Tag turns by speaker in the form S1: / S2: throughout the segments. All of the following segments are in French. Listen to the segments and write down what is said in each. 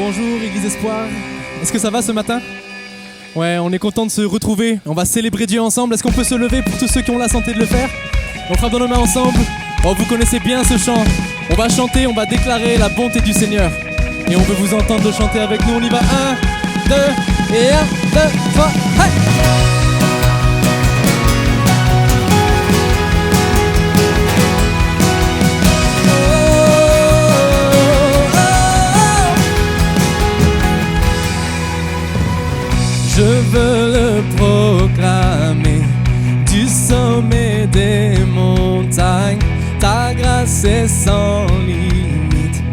S1: Bonjour Église Espoir, est-ce que ça va ce matin? Ouais, on est content de se retrouver, on va célébrer Dieu ensemble. Est-ce qu'on peut se lever pour tous ceux qui ont la santé de le faire? On frappe dans nos mains ensemble. Oh, vous connaissez bien ce chant. On va chanter, on va déclarer la bonté du Seigneur. Et on veut vous entendre le chanter avec nous. On y va, 1, 2, et 1, 2, 3, hey! Je veux le proclamer du sommet des montagnes. Ta grâce est sans limite,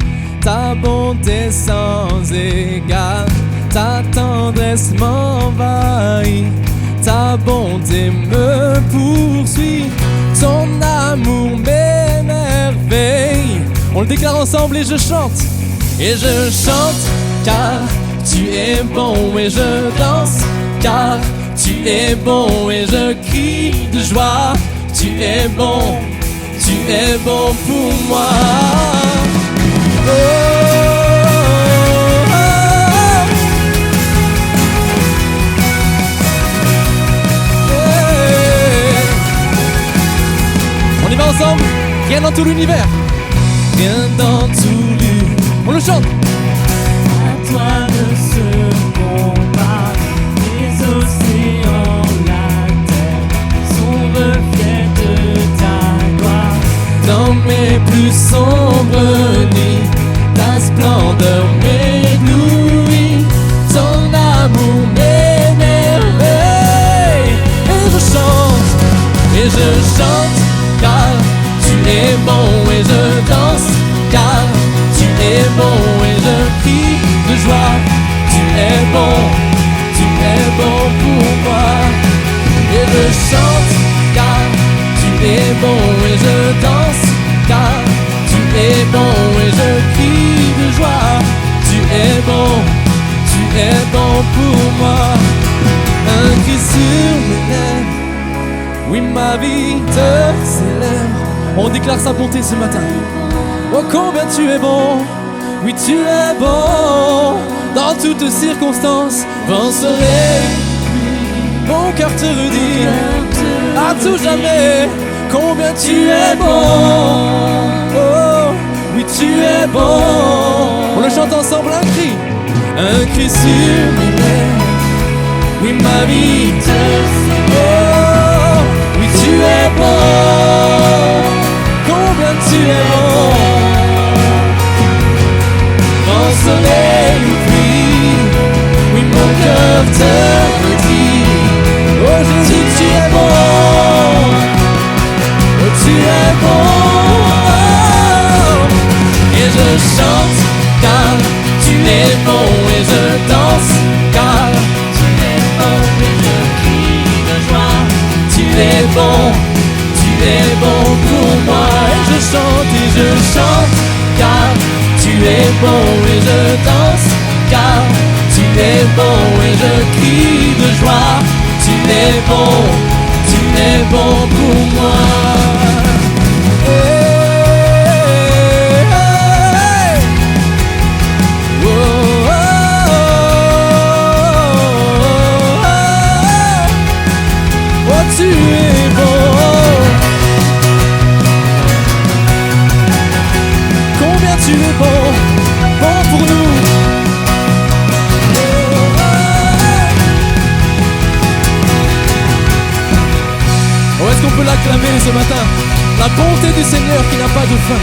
S1: ta bonté sans égale, ta tendresse m'envahit, ta bonté me poursuit, ton amour m'émerveille. On le déclare ensemble et je chante car tu es bon et je danse, car tu es bon et je crie de joie. Tu es bon pour moi. Oh, oh, oh. Hey. On y va ensemble. Rien dans tout l'univers, rien dans tout l'univers. On le chante.
S2: Toi ne se combat, les océans, la terre sont reflets de ta gloire.
S1: Dans mes plus sombres nuits, ta splendeur m'éblouit, ton amour m'émerveille. Et je chante, car tu es bon et je danse, car tu es bon et je crie de joie. Tu es bon pour moi. Et je chante, car tu es bon et je danse, car tu es bon et je crie de joie. Tu es bon pour moi. Un cri sur mes lèvres, oui ma vie te célèbre. On déclare sa bonté ce matin. Oh combien tu es bon, oui tu es bon. Dans toutes circonstances, vent soleil, mon cœur te redit à tout jamais combien tu es bon. Oh, oui tu es bon. On le chante ensemble, un cri sur mes lèvres. Oui ma vie te célèbre. Oh, oui tu es bon. Combien tu es bon. Vent soleil ou pluie, oui mon cœur te redit. Oh Jésus tu es bon. Oh tu es bon. Et je chante, car tu es bon et je danse, car
S2: Tu es bon et je crie de joie.
S1: tu es bon pour moi. Et je chante, car tu es bon et je danse, car tu es bon et je crie de joie. Tu es bon pour moi. Hey, hey. Oh, oh, oh, oh, oh, tu es bon. Combien tu es bon pour nous. Oh, est-ce qu'on peut l'acclamer ce matin? La bonté du Seigneur qui n'a pas de fin.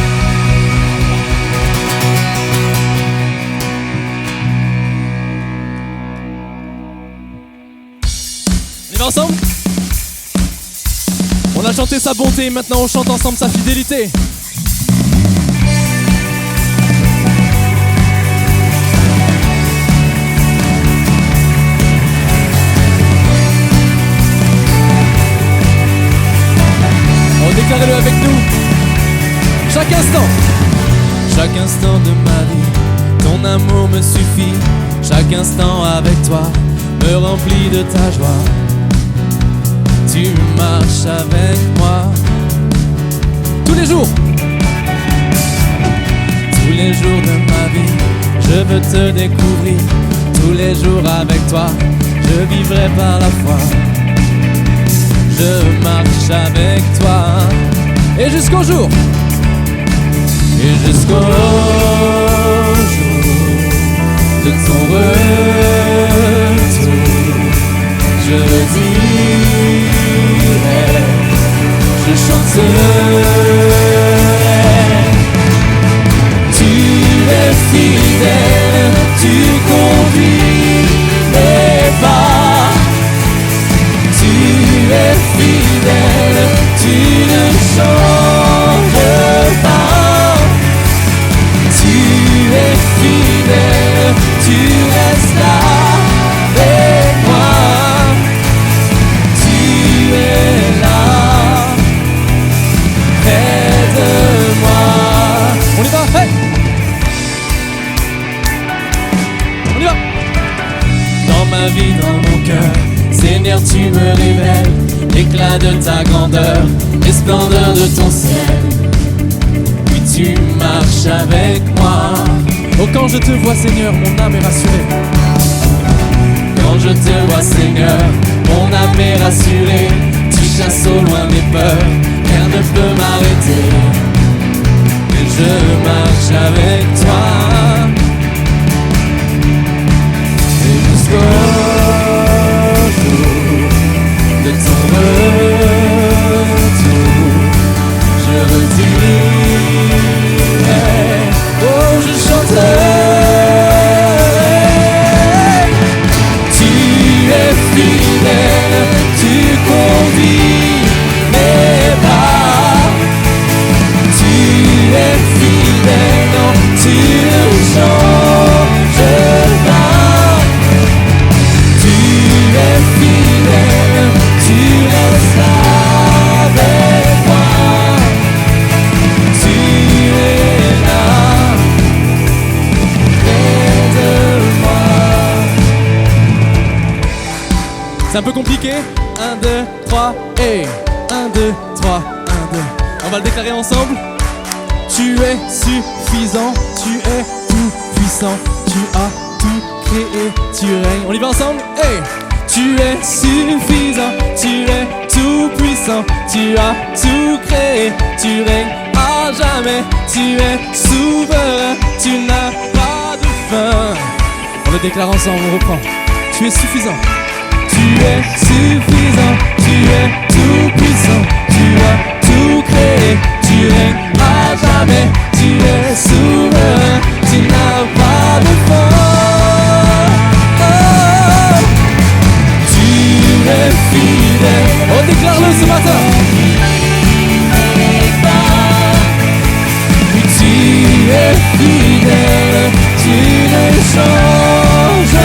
S1: On y va ensemble? On a chanté sa bonté, maintenant on chante ensemble sa fidélité. Déclarez-le avec nous. Chaque instant de ma vie, ton amour me suffit. Chaque instant avec toi me remplit de ta joie. Tu marches avec moi tous les jours de ma vie. Je veux te découvrir tous les jours avec toi. Je vivrai par la foi. Je marche avec toi. Et jusqu'au jour. Et jusqu'au jour de ton retour, je dirai, je chanterai. Tu es fidèle, tu conduis mes pas. Tu es fidèle, tu ne changes pas. Tu es fidèle, tu restes là avec moi. Tu es là près de moi. On y va, hey! On y va! Dans ma vie, dans mon cœur, Seigneur, tu me révèles l'éclat de ta grandeur, les splendeurs de ton ciel. Oui, tu marches avec moi. Oh, quand je te vois, Seigneur, mon âme est rassurée. Quand je te vois, Seigneur, mon âme est rassurée. Tu chasses au loin mes peurs, rien ne peut m'arrêter. Et je marche avec toi. Et jusqu'au jour de ton retour, je redirai, oh, je chanterai. Tu es fidèle, tu conduis mes pas. Tu es fidèle, non, tu ne changes pas. Tu es fidèle, tu restes avec moi. Tu es là, près de moi. C'est un peu compliqué. 1, 2, 3 et 1, 2, 3, 1, 2. On va le déclarer ensemble. Tu es suffisant, tu es tout puissant, tu as tout créé, tu règnes. On y va ensemble. Hey! Tu es suffisant, tu es tout puissant, tu as tout créé, tu règnes à jamais, tu es souverain, tu n'as pas de fin. On le déclare ensemble, on reprend. Tu es suffisant, tu es suffisant, tu es tout puissant, tu as tout créé, tu règnes à jamais, tu es souverain, tu n'as pas de fin. Tu es fidèle. On déclare-le ce matin. Oui, tu es fidèle, tu ne changes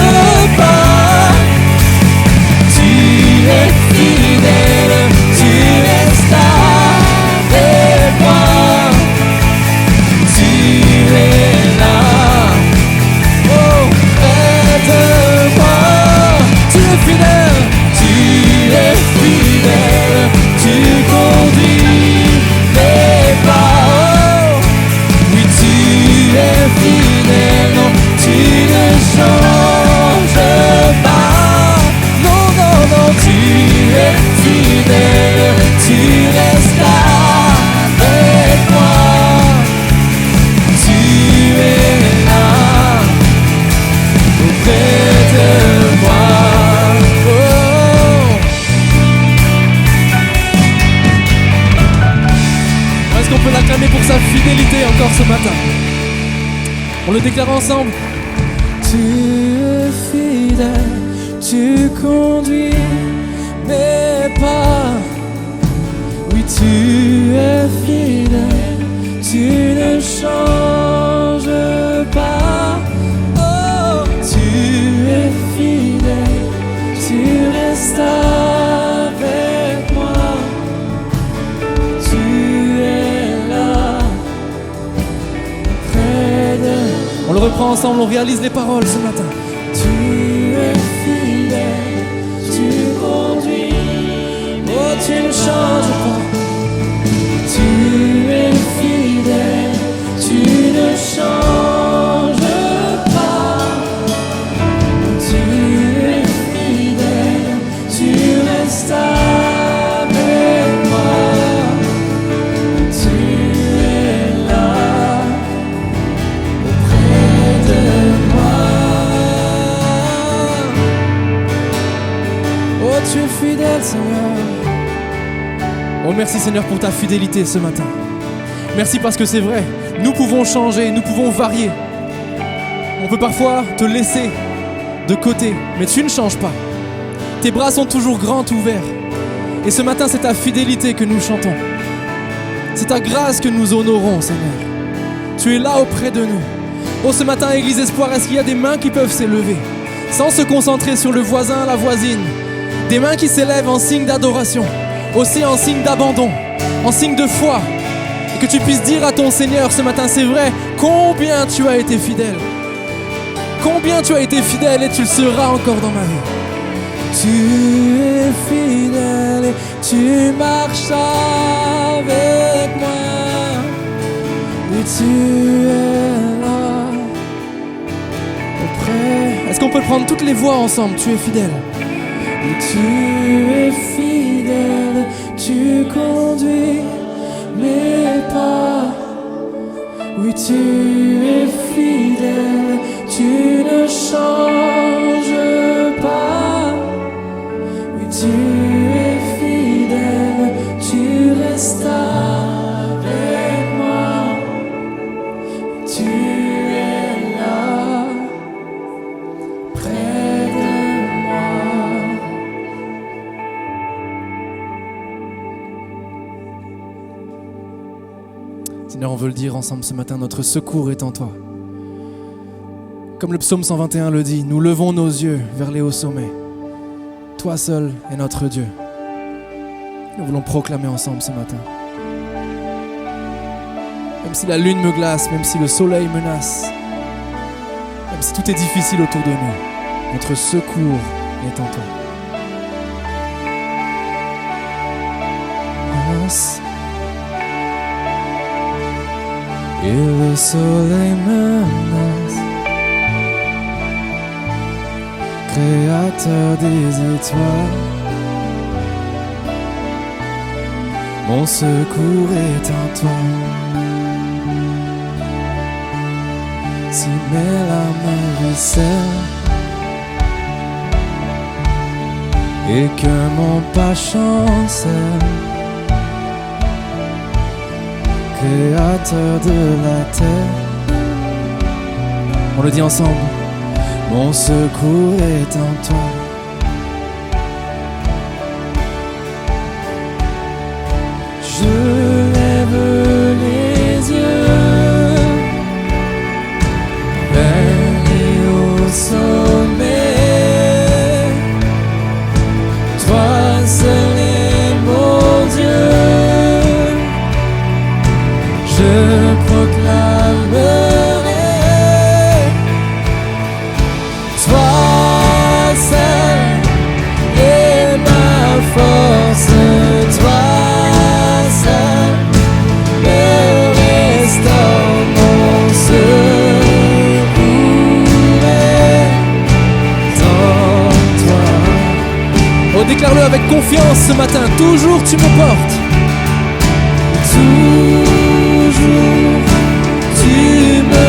S1: pas. Tu es fidèle, tu restes avec moi. Tu es là, oh, près de moi. Tu es fidèle, tu es fidèle, tu conduis mes pas. Oh, oui, tu es fidèle, non, tu ne changes pas. Non, non, non, tu es fidèle, tu restes avec moi. Tu es là, auprès de moi. Oh. Est-ce qu'on peut l'acclamer pour sa fidélité encore ce matin? On le déclare ensemble. Tu es fidèle, tu conduis mes pas. Oui, tu es fidèle, tu ne changes pas. Oh, tu es fidèle, tu restes avec moi. Tu es là, près de. On le reprend ensemble, on réalise les paroles ce matin. Tu es fidèle, tu conduis, oh, tu ne changes pas. Tu es fidèle, tu ne changes pas. tu es fidèle, Seigneur. Oh, merci Seigneur pour ta fidélité ce matin. Merci parce que c'est vrai, nous pouvons changer, nous pouvons varier. On peut parfois te laisser de côté, mais tu ne changes pas. Tes bras sont toujours grands ouverts. Et ce matin, c'est ta fidélité que nous chantons. C'est ta grâce que nous honorons, Seigneur. Tu es là auprès de nous. Oh, ce matin, Église Espoir, est-ce qu'il y a des mains qui peuvent s'élever sans se concentrer sur le voisin, la voisine? Des mains qui s'élèvent en signe d'adoration, aussi en signe d'abandon, en signe de foi. Et que tu puisses dire à ton Seigneur ce matin, c'est vrai, combien tu as été fidèle. Combien tu as été fidèle et tu le seras encore dans ma vie. Tu es fidèle et tu marches avec moi. Et tu es là auprès. Est-ce qu'on peut prendre toutes les voix ensemble? Tu es fidèle. Et tu es fidèle, tu conduis mes pas. Oui, tu es fidèle, tu ne changes pas. Oui, tu es fidèle, tu restes avec moi. Tu es là, près de moi. Seigneur, on veut le dire ensemble ce matin, notre secours est en toi. Comme le psaume 121 le dit, nous levons nos yeux vers les hauts sommets. Toi seul est notre Dieu. Nous voulons proclamer ensemble ce matin. Même si la lune me glace, même si le soleil menace, même si tout est difficile autour de nous, notre secours est en toi. Et le soleil menace, Créateur des étoiles, mon secours est en toi. Si mes larmes ruissellent et que mon pas chancelle, Créateur de la terre, on le dit ensemble, mon secours est en toi. Je lève les yeux vers les hauts sommets. Toi seul est mon Dieu. Je proclamerai, toi seul est ma force, toi seul me restaure, mon secours est en toi. Oh, déclare-le avec confiance ce matin, toujours tu me portes. Toujours, tu me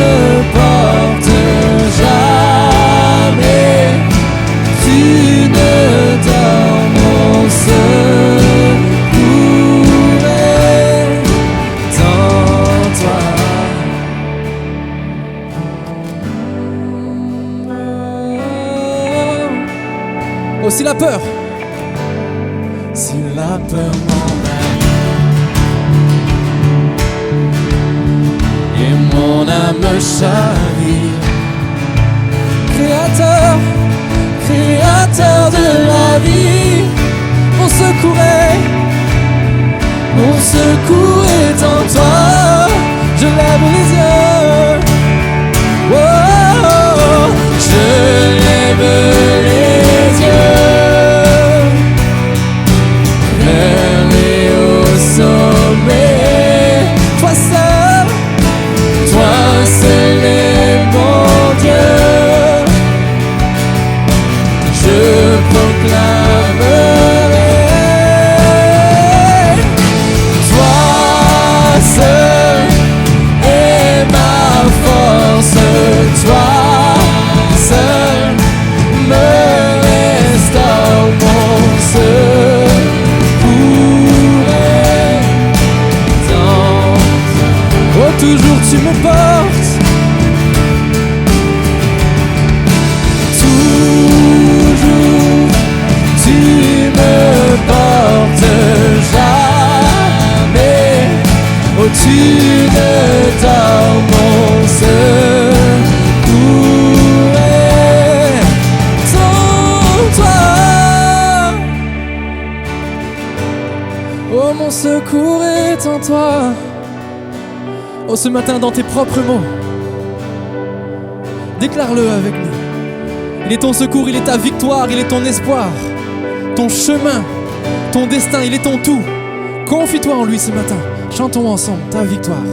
S1: portes, jamais tu ne dors, mon secours est en toi. Oh, si la peur m'envahit et mon âme chavire, Créateur de la vie, mon secours est en toi. Je lève les yeux, oh, oh, oh. Je lève les yeux vers les hauts sommets. Toi seul est mon Dieu. Je proclamerai, toi seul est Oh, mon secours est en toi. Oh, ce matin, dans tes propres mots, déclare-le avec nous. Il est ton secours, il est ta victoire, il est ton espoir, ton chemin, ton destin, il est ton tout. Confie-toi en lui ce matin. Chantons ensemble ta victoire.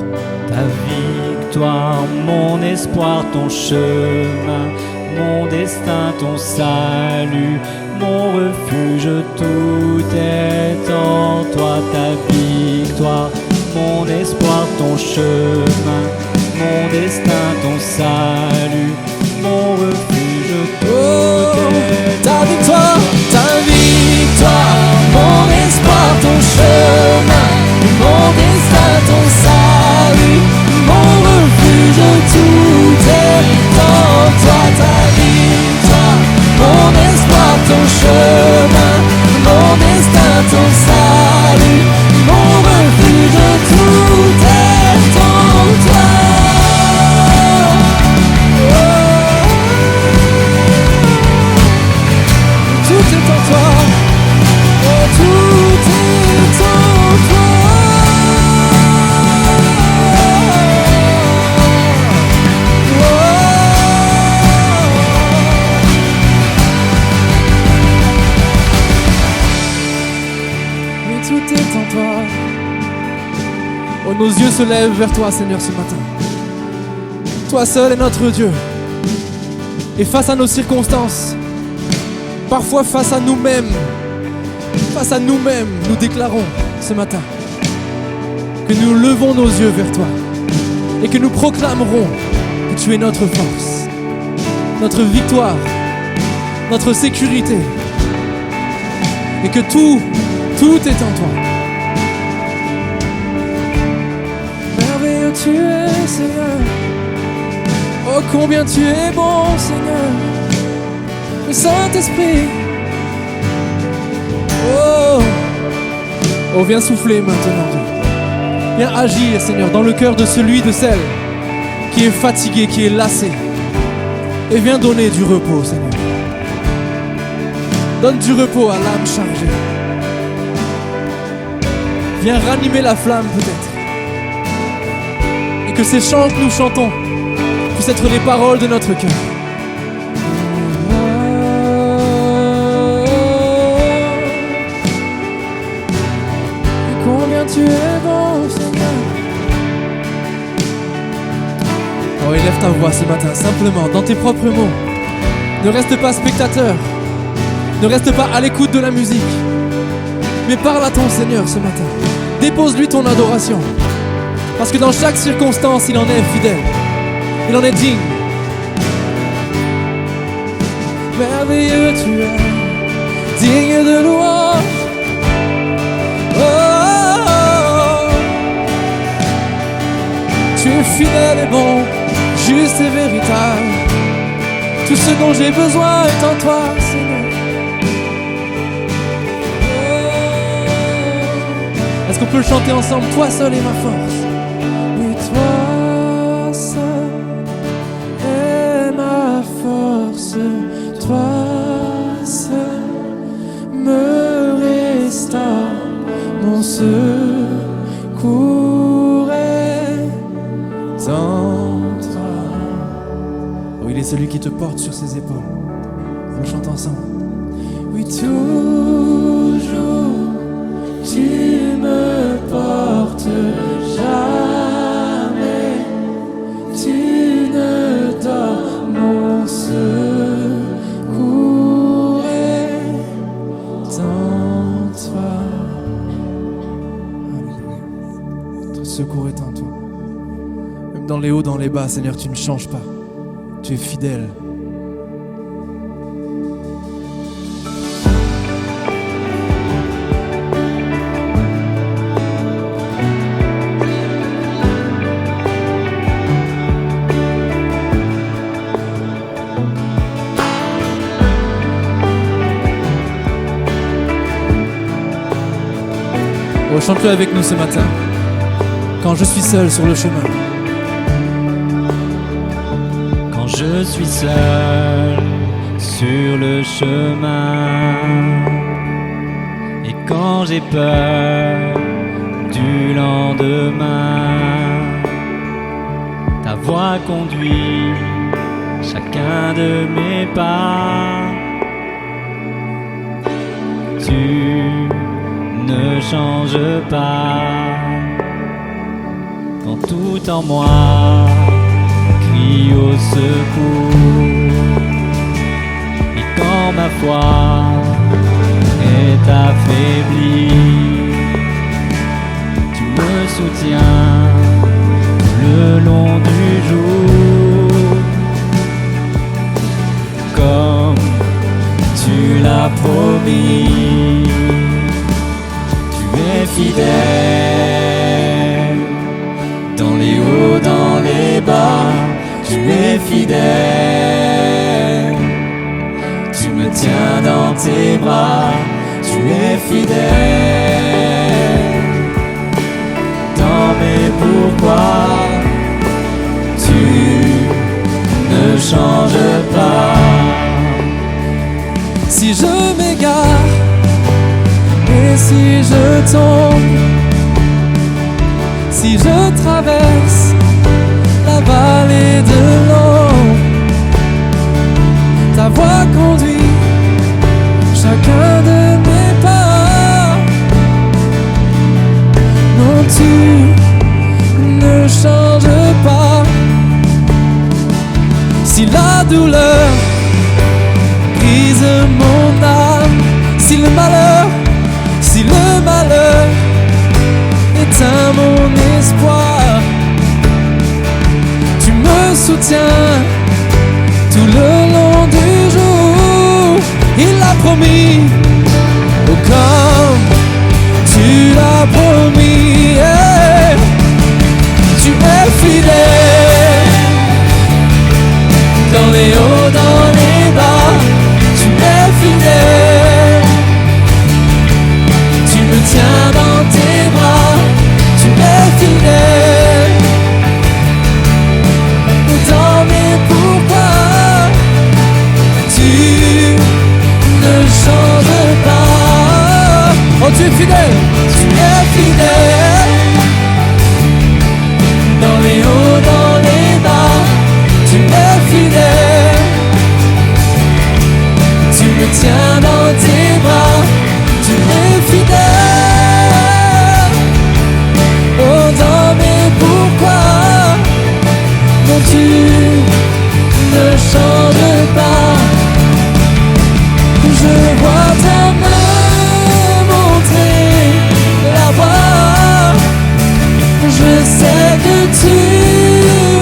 S2: Ta victoire, mon espoir, ton chemin, mon destin, ton salut, mon refuge, tout est en toi. Ta victoire, mon espoir, ton chemin, mon destin, ton salut, mon refuge, tout est
S1: Ta victoire, mon espoir, ton chemin, mon destin, ton salut, mon refuge, tout est en toi. Ta victoire, mon espoir, ton chemin, mon destin, ton salut, mon refuge, tout est en toi. Tout est en toi, oh, tout est en toi. Oui, tout est en toi. Oh, nos yeux se lèvent vers toi, Seigneur, ce matin. Toi seul est notre Dieu. Et face à nos circonstances, parfois face à nous-mêmes, nous déclarons ce matin que nous levons nos yeux vers toi et que nous proclamerons que tu es notre force, notre victoire, notre sécurité et que tout est en toi. Merveilleux tu es, Seigneur. Oh, combien tu es bon, Seigneur. Le Saint-Esprit, oh, viens souffler maintenant, Dieu. Viens agir, Seigneur, dans le cœur de celui, de celle qui est fatigué, qui est lassé. Et viens donner du repos, Seigneur. Donne du repos à l'âme chargée. Viens ranimer la flamme, peut-être. Et que ces chants que nous chantons puissent être les paroles de notre cœur. Tu es bon, Seigneur. Oh, élève ta voix ce matin, simplement, dans tes propres mots. Ne reste pas spectateur. Ne reste pas à l'écoute de la musique. Mais parle à ton Seigneur ce matin. Dépose-lui ton adoration. Parce que dans chaque circonstance, il en est fidèle. Il en est digne. Merveilleux tu es, digne de louange. Tu es fidèle et bon, juste et véritable. Tout ce dont j'ai besoin est en toi, Seigneur. Est-ce qu'on peut le chanter ensemble? Toi seul est ma force. Oui, toi seul est ma force. Toi seul me restaure. Mon secours est en toi. Oh, il est celui qui te porte sur ses épaules. On chante ensemble. Oui, toujours tu me portes, jamais tu ne dors. Mon secours est en toi. Alléluia. Ton secours est en toi. Même dans les hauts, dans les bas, Seigneur, tu ne changes pas. Tu es fidèle. Oh, chante-le avec nous ce matin. Quand je suis seul sur le chemin.
S2: Quand je suis seul sur le chemin et quand j'ai peur du lendemain. Ta voix conduit chacun de mes pas. Tu ne changes pas. Quand tout en moi crie au secours, et quand ma foi est affaiblie, tu me soutiens le long du jour, comme tu l'as promis. Tu es fidèle dans les hauts, dans les bas. Tu es fidèle, tu me tiens dans tes bras. Tu es fidèle dans mes pourquoi. Tu ne changes pas.
S1: Si je m'égare et si je tombe, si je traverse la vallée de l'ombre, ta voix conduit chacun de mes pas. Non, tu ne changes pas. Si la douleur brise mon âme, si le malheur éteint mon espoir, tu me soutiens tout le long du jour. Il l'a promis, oh comme tu l'as promis, yeah. Tu es fidèle dans les hauts, dans les bas. Tu es fidèle, tu me tiens dans tes bras. Tu es fidèle dans mes pourquoi. Tu ne changes pas. Oh, tu es fidèle, tu es fidèle dans les hauts, dans les bas. Tu es fidèle, tu me tiens dans tes bras. Tu es fidèle, oh dans mes pourquoi. Non, tu ne changes pas. Je vois ta main montrer la voie. Je sais que tu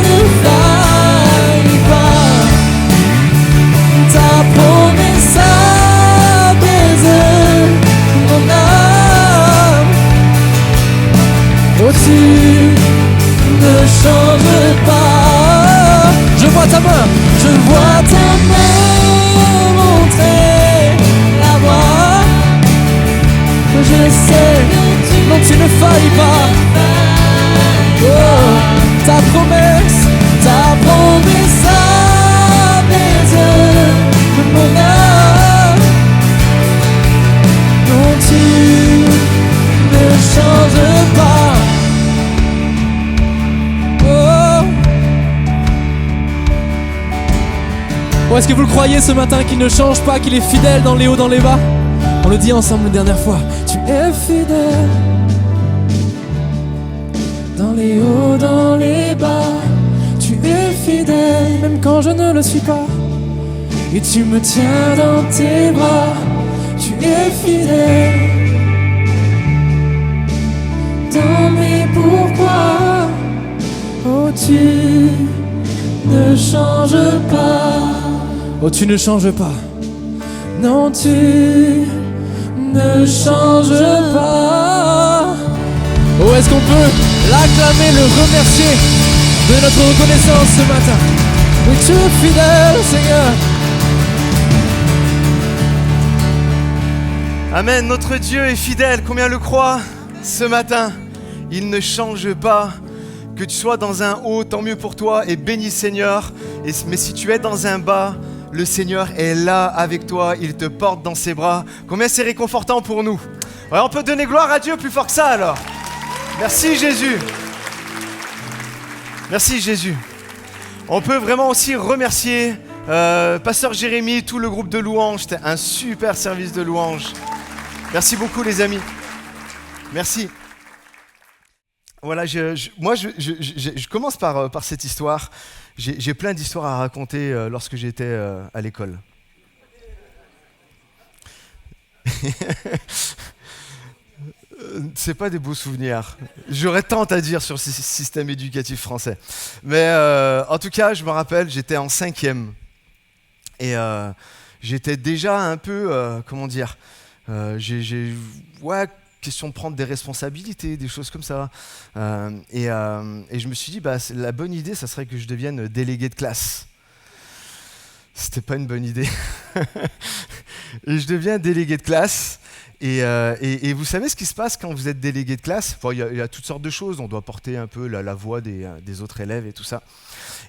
S1: ne failles pas. Ta promesse apaise mon âme. Oh, tu ne changes pas. Je vois ta main, je vois ta main montrer la voie. Je sais, non, tu ne failles pas. Oh, ta promesse apaise mon âme. Non, tu ne changes pas. Oh, oh, est-ce que vous le croyez ce matin qu'il ne change pas, qu'il est fidèle dans les hauts, dans les bas? On le dit ensemble une dernière fois. Tu es fidèle dans les hauts, dans les bas. Tu es fidèle même quand je ne le suis pas. Et tu me tiens dans tes bras. Tu es fidèle dans mes pourquoi. Oh, tu ne changes pas. Oh, tu ne changes pas. Non, tu ne changes pas. Oh, est-ce qu'on peut l'acclamer, le remercier de notre reconnaissance ce matin? Oui, tu es fidèle, Seigneur.
S3: Amen, notre Dieu est fidèle, combien le croient ce matin? Il ne change pas. Que tu sois dans un haut, tant mieux pour toi et béni Seigneur. Mais si tu es dans un bas, le Seigneur est là avec toi, il te porte dans ses bras. Combien c'est réconfortant pour nous. Ouais, on peut donner gloire à Dieu plus fort que ça alors. Merci Jésus. Merci Jésus. On peut vraiment aussi remercier Pasteur Jérémy, tout le groupe de louanges. C'était un super service de louanges. Merci beaucoup les amis. Merci. Voilà, je commence par cette histoire. J'ai plein d'histoires à raconter lorsque j'étais à l'école. C'est pas des beaux souvenirs. J'aurais tant à dire sur ce système éducatif français. Mais en tout cas, je me rappelle, j'étais en 5e. Et j'étais déjà un peu, question de prendre des responsabilités, des choses comme ça. Et je me suis dit, la bonne idée, ça serait que je devienne délégué de classe. C'était pas une bonne idée. Et je deviens délégué de classe. Et vous savez ce qui se passe quand vous êtes délégué de classe ? Il y a toutes sortes de choses. On doit porter un peu la voix des autres élèves et tout ça.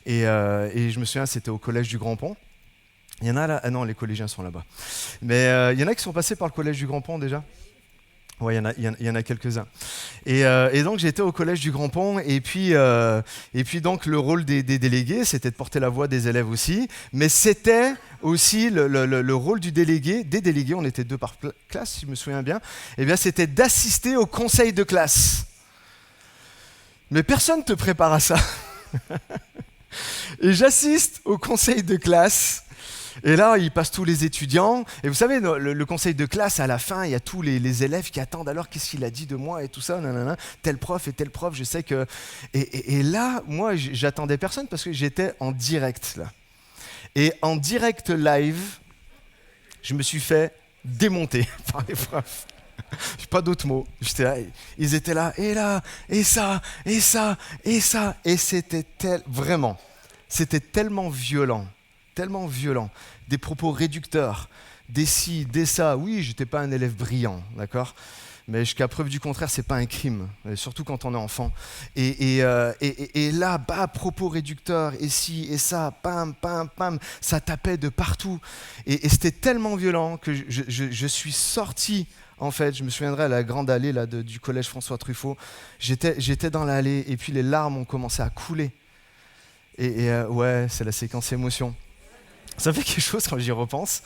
S3: Et je me souviens, c'était au collège du Grand Pont. Il y en a là. Ah non, les collégiens sont là-bas. Mais il y en a qui sont passés par le collège du Grand Pont déjà ? Oui, il y en a quelques-uns. Et donc j'étais au collège du Grand Pont et puis donc le rôle des délégués, c'était de porter la voix des élèves aussi, mais c'était aussi le rôle des délégués, on était 2 par classe si je me souviens bien, et bien c'était d'assister au conseil de classe. Mais personne ne te prépare à ça. Et j'assiste au conseil de classe. Et là, il passe tous les étudiants. Et vous savez, le conseil de classe, à la fin, il y a tous les élèves qui attendent alors qu'est-ce qu'il a dit de moi et tout ça. Nanana, tel prof et tel prof, je sais que... Et là, moi, j'attendais personne parce que j'étais en direct, là. Et en direct live, je me suis fait démonter par les profs. J'ai pas d'autres mots. J'étais là, ils étaient là, et ça. Et c'était c'était tellement violent. Des propos réducteurs, des ci, des ça. Oui, j'étais pas un élève brillant, d'accord ? Mais jusqu'à preuve du contraire, c'est pas un crime, surtout quand on est enfant. Et là, propos réducteurs, et ci, et ça, pam, ça tapait de partout. Et c'était tellement violent que je suis sorti, en fait, je me souviendrai à la grande allée là, du collège François Truffaut. J'étais dans l'allée, et puis les larmes ont commencé à couler. Ouais, c'est la séquence émotion. Ça fait quelque chose quand j'y repense.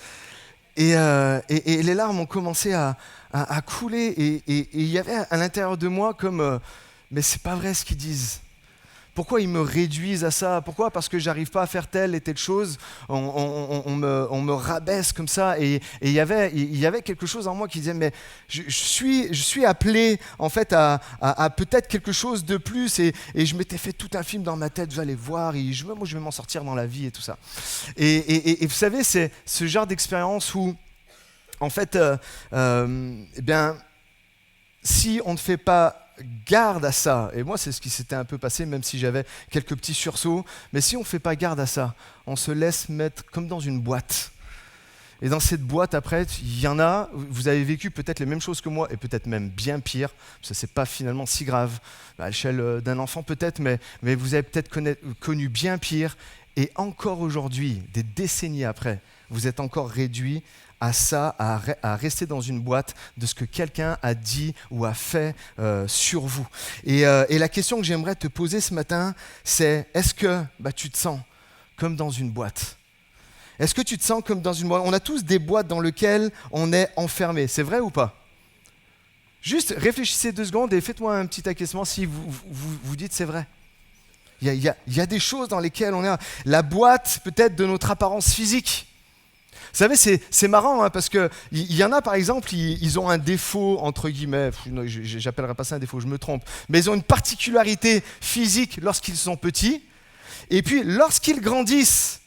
S3: Et les larmes ont commencé à couler. Et il y avait à l'intérieur de moi comme mais c'est pas vrai ce qu'ils disent. Pourquoi ils me réduisent à ça ? Pourquoi ? Parce que j'arrive pas à faire telle et telle chose. On me rabaisse comme ça. Et il y avait quelque chose en moi qui disait mais je suis appelé en fait à peut-être quelque chose de plus. Et je m'étais fait tout un film dans ma tête. Vous allez voir. Moi je vais m'en sortir dans la vie et tout ça. Et vous savez c'est ce genre d'expérience où en fait si on ne fait pas garde à ça, et moi c'est ce qui s'était un peu passé, même si j'avais quelques petits sursauts, mais si on ne fait pas garde à ça, on se laisse mettre comme dans une boîte. Et dans cette boîte, après, il y en a, vous avez vécu peut-être les mêmes choses que moi, et peut-être même bien pire, parce que ce n'est pas finalement si grave, à l'échelle d'un enfant peut-être, mais vous avez peut-être connu bien pire, et encore aujourd'hui, des décennies après, vous êtes encore réduit à ça, à rester dans une boîte de ce que quelqu'un a dit ou a fait sur vous. Et la question que j'aimerais te poser ce matin, c'est est-ce que tu te sens comme dans une boîte ? Est-ce que tu te sens comme dans une boîte ? On a tous des boîtes dans lesquelles on est enfermé, c'est vrai ou pas ? Juste réfléchissez 2 secondes et faites-moi un petit acquiescement si vous dites c'est vrai. Il y a des choses dans lesquelles on est... La boîte peut-être de notre apparence physique. Vous savez, c'est marrant parce qu'il y en a par exemple, ils ont un défaut, entre guillemets, j'appellerai pas ça un défaut, je me trompe, mais ils ont une particularité physique lorsqu'ils sont petits, et puis lorsqu'ils grandissent,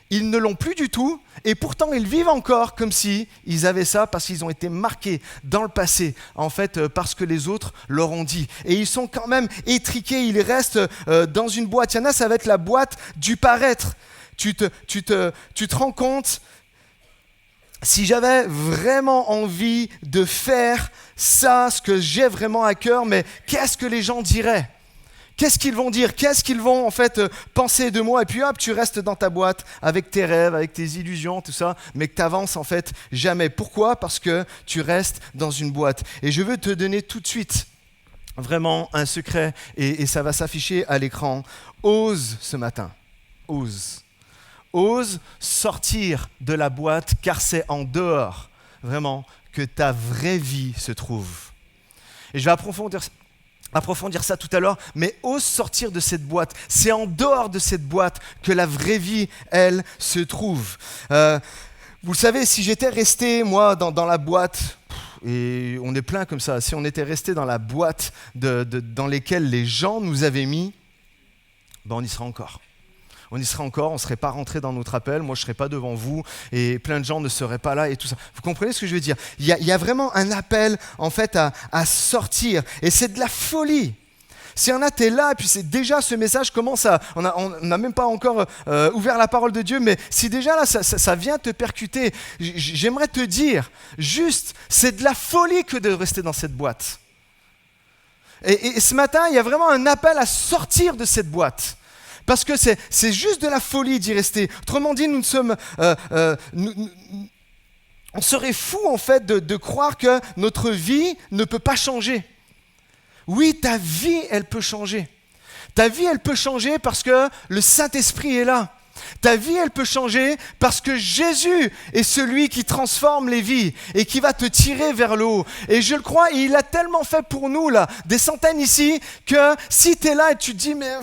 S3: ils ne l'ont plus du tout, et pourtant ils vivent encore comme si ils avaient ça parce qu'ils ont été marqués dans le passé, en fait, parce que les autres leur ont dit. Et ils sont quand même étriqués, ils restent dans une boîte. Il y en a, ça va être la boîte du paraître. Tu te rends compte, si j'avais vraiment envie de faire ça, ce que j'ai vraiment à cœur, mais qu'est-ce que les gens diraient ? Qu'est-ce qu'ils vont dire ? Qu'est-ce qu'ils vont en fait penser de moi ? Et puis hop, tu restes dans ta boîte avec tes rêves, avec tes illusions, tout ça, mais que tu n'avances en fait jamais. Pourquoi ? Parce que tu restes dans une boîte. Et je veux te donner tout de suite vraiment un secret et ça va s'afficher à l'écran. Ose ce matin, ose. Ose sortir de la boîte car c'est en dehors vraiment que ta vraie vie se trouve. Et je vais approfondir ça tout à l'heure, mais ose sortir de cette boîte. C'est en dehors de cette boîte que la vraie vie, elle, se trouve. Vous le savez, si j'étais resté, moi, dans la boîte, et on est plein comme ça, si on était resté dans la boîte dans laquelle les gens nous avaient mis, on y serait encore. On y serait encore, on ne serait pas rentré dans notre appel, moi je ne serais pas devant vous et plein de gens ne seraient pas là et tout ça. Vous comprenez ce que je veux dire ? Il y a vraiment un appel en fait à sortir et c'est de la folie. S'il y en a, t'es là, et puis c'est déjà ce message commence à... On n'a même pas encore ouvert la parole de Dieu, mais si déjà là, ça vient te percuter, j'aimerais te dire, juste, c'est de la folie que de rester dans cette boîte. Et ce matin, il y a vraiment un appel à sortir de cette boîte. Parce que c'est juste de la folie d'y rester. Autrement dit, on serait fou en fait de croire que notre vie ne peut pas changer. Oui, ta vie, elle peut changer. Ta vie, elle peut changer parce que le Saint-Esprit est là. Ta vie, elle peut changer parce que Jésus est celui qui transforme les vies et qui va te tirer vers le haut. Et je le crois, il a tellement fait pour nous, là, des centaines ici, que si tu es là et tu te dis, mais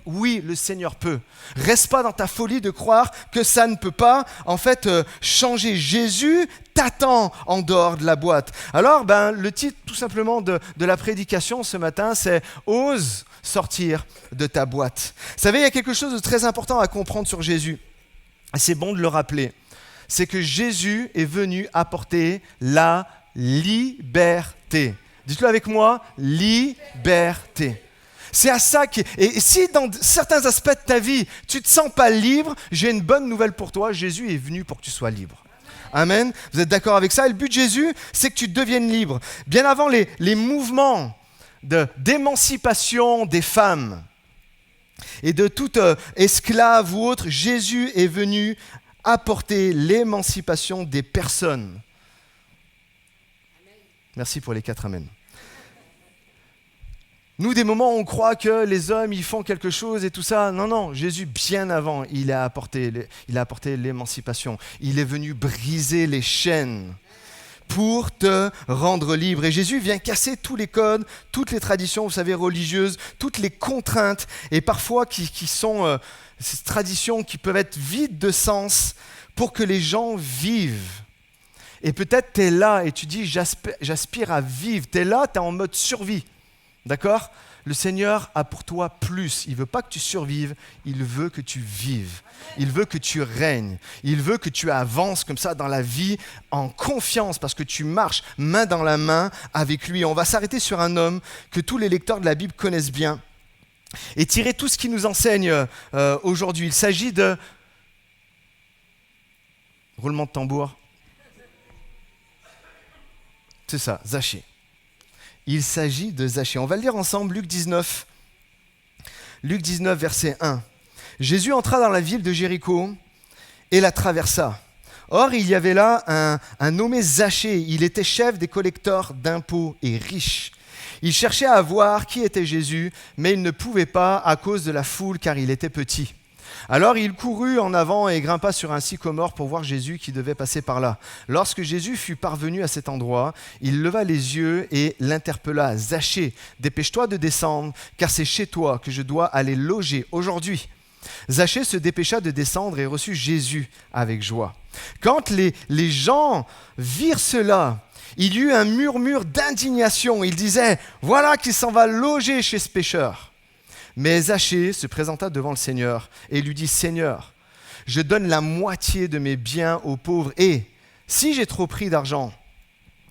S3: oui, le Seigneur peut. Reste pas dans ta folie de croire que ça ne peut pas, en fait, changer. Jésus t'attend en dehors de la boîte. Alors, le titre, tout simplement, de la prédication ce matin, c'est « Ose sortir de ta boîte ». Vous savez, il y a quelque chose de très important à comprendre sur Jésus. Et c'est bon de le rappeler. C'est que Jésus est venu apporter la liberté. Dites-le avec moi, liberté. C'est à ça et si dans certains aspects de ta vie, tu ne te sens pas libre, j'ai une bonne nouvelle pour toi, Jésus est venu pour que tu sois libre. Amen. Vous êtes d'accord avec ça? Et le but de Jésus, c'est que tu deviennes libre. Bien avant les mouvements d'émancipation des femmes et de toute esclave ou autre, Jésus est venu apporter l'émancipation des personnes. Merci pour les 4 amen. Nous, des moments où on croit que les hommes, ils font quelque chose et tout ça. Non, Jésus, bien avant, il a apporté l'émancipation. Il est venu briser les chaînes pour te rendre libre. Et Jésus vient casser tous les codes, toutes les traditions, vous savez, religieuses, toutes les contraintes, et parfois qui sont ces traditions qui peuvent être vides de sens pour que les gens vivent. Et peut-être tu es là et tu dis, j'aspire à vivre. Tu es là, tu es en mode survie. D'accord ? Le Seigneur a pour toi plus. Il ne veut pas que tu survives, il veut que tu vives. Il veut que tu règnes. Il veut que tu avances comme ça dans la vie en confiance parce que tu marches main dans la main avec lui. On va s'arrêter sur un homme que tous les lecteurs de la Bible connaissent bien et tirer tout ce qui nous enseigne aujourd'hui. Il s'agit de... Roulement de tambour. C'est ça, Zachée. Il s'agit de Zachée. On va le lire ensemble, Luc 19. Luc 19, verset 1. Jésus entra dans la ville de Jéricho et la traversa. Or, il y avait là un nommé Zachée. Il était chef des collecteurs d'impôts et riche. Il cherchait à voir qui était Jésus, mais il ne pouvait pas à cause de la foule, car il était petit. Alors il courut en avant et grimpa sur un sycomore pour voir Jésus qui devait passer par là. Lorsque Jésus fut parvenu à cet endroit, il leva les yeux et l'interpella. « Zachée, dépêche-toi de descendre, car c'est chez toi que je dois aller loger aujourd'hui. » Zachée se dépêcha de descendre et reçut Jésus avec joie. Quand les gens virent cela, il y eut un murmure d'indignation. Ils disaient « Voilà qui s'en va loger chez ce pécheur. » Mais Zachée se présenta devant le Seigneur et lui dit « Seigneur, je donne la moitié de mes biens aux pauvres et si j'ai trop pris d'argent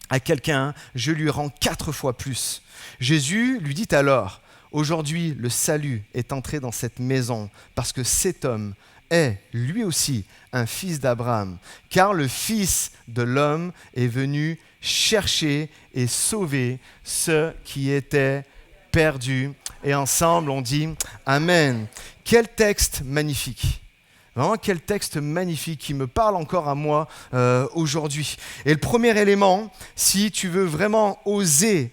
S3: à quelqu'un, je lui rends 4 fois plus. » Jésus lui dit alors « Aujourd'hui, le salut est entré dans cette maison parce que cet homme est lui aussi un fils d'Abraham, car le Fils de l'homme est venu chercher et sauver ceux qui étaient perdus. » Et ensemble, on dit Amen. Quel texte magnifique. Vraiment, quel texte magnifique qui me parle encore à moi aujourd'hui. Et le premier élément, si tu veux vraiment oser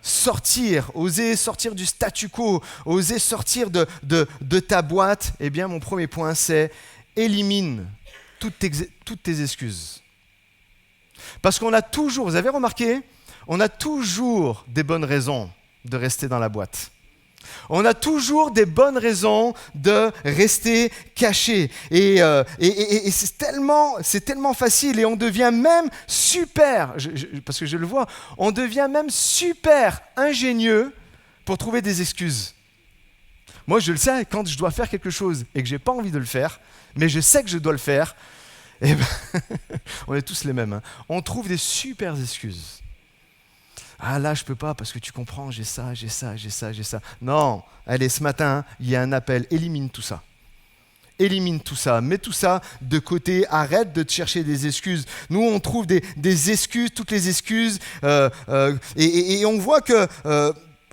S3: sortir, oser sortir du statu quo, oser sortir de ta boîte, eh bien mon premier point c'est élimine toutes tes excuses. Parce qu'on a toujours, vous avez remarqué, on a toujours des bonnes raisons de rester dans la boîte. On a toujours des bonnes raisons de rester caché. Et c'est tellement facile et on devient même super, parce que je le vois, on devient même super ingénieux pour trouver des excuses. Moi, je le sais, quand je dois faire quelque chose et que je n'ai pas envie de le faire, mais je sais que je dois le faire, eh ben, on est tous les mêmes. Hein. On trouve des super excuses. Ah là, je peux pas parce que tu comprends, j'ai ça. Non, allez, ce matin, il y a un appel, élimine tout ça. Élimine tout ça, mets tout ça de côté, arrête de te chercher des excuses. Nous, on trouve des excuses, toutes les excuses, et on voit que...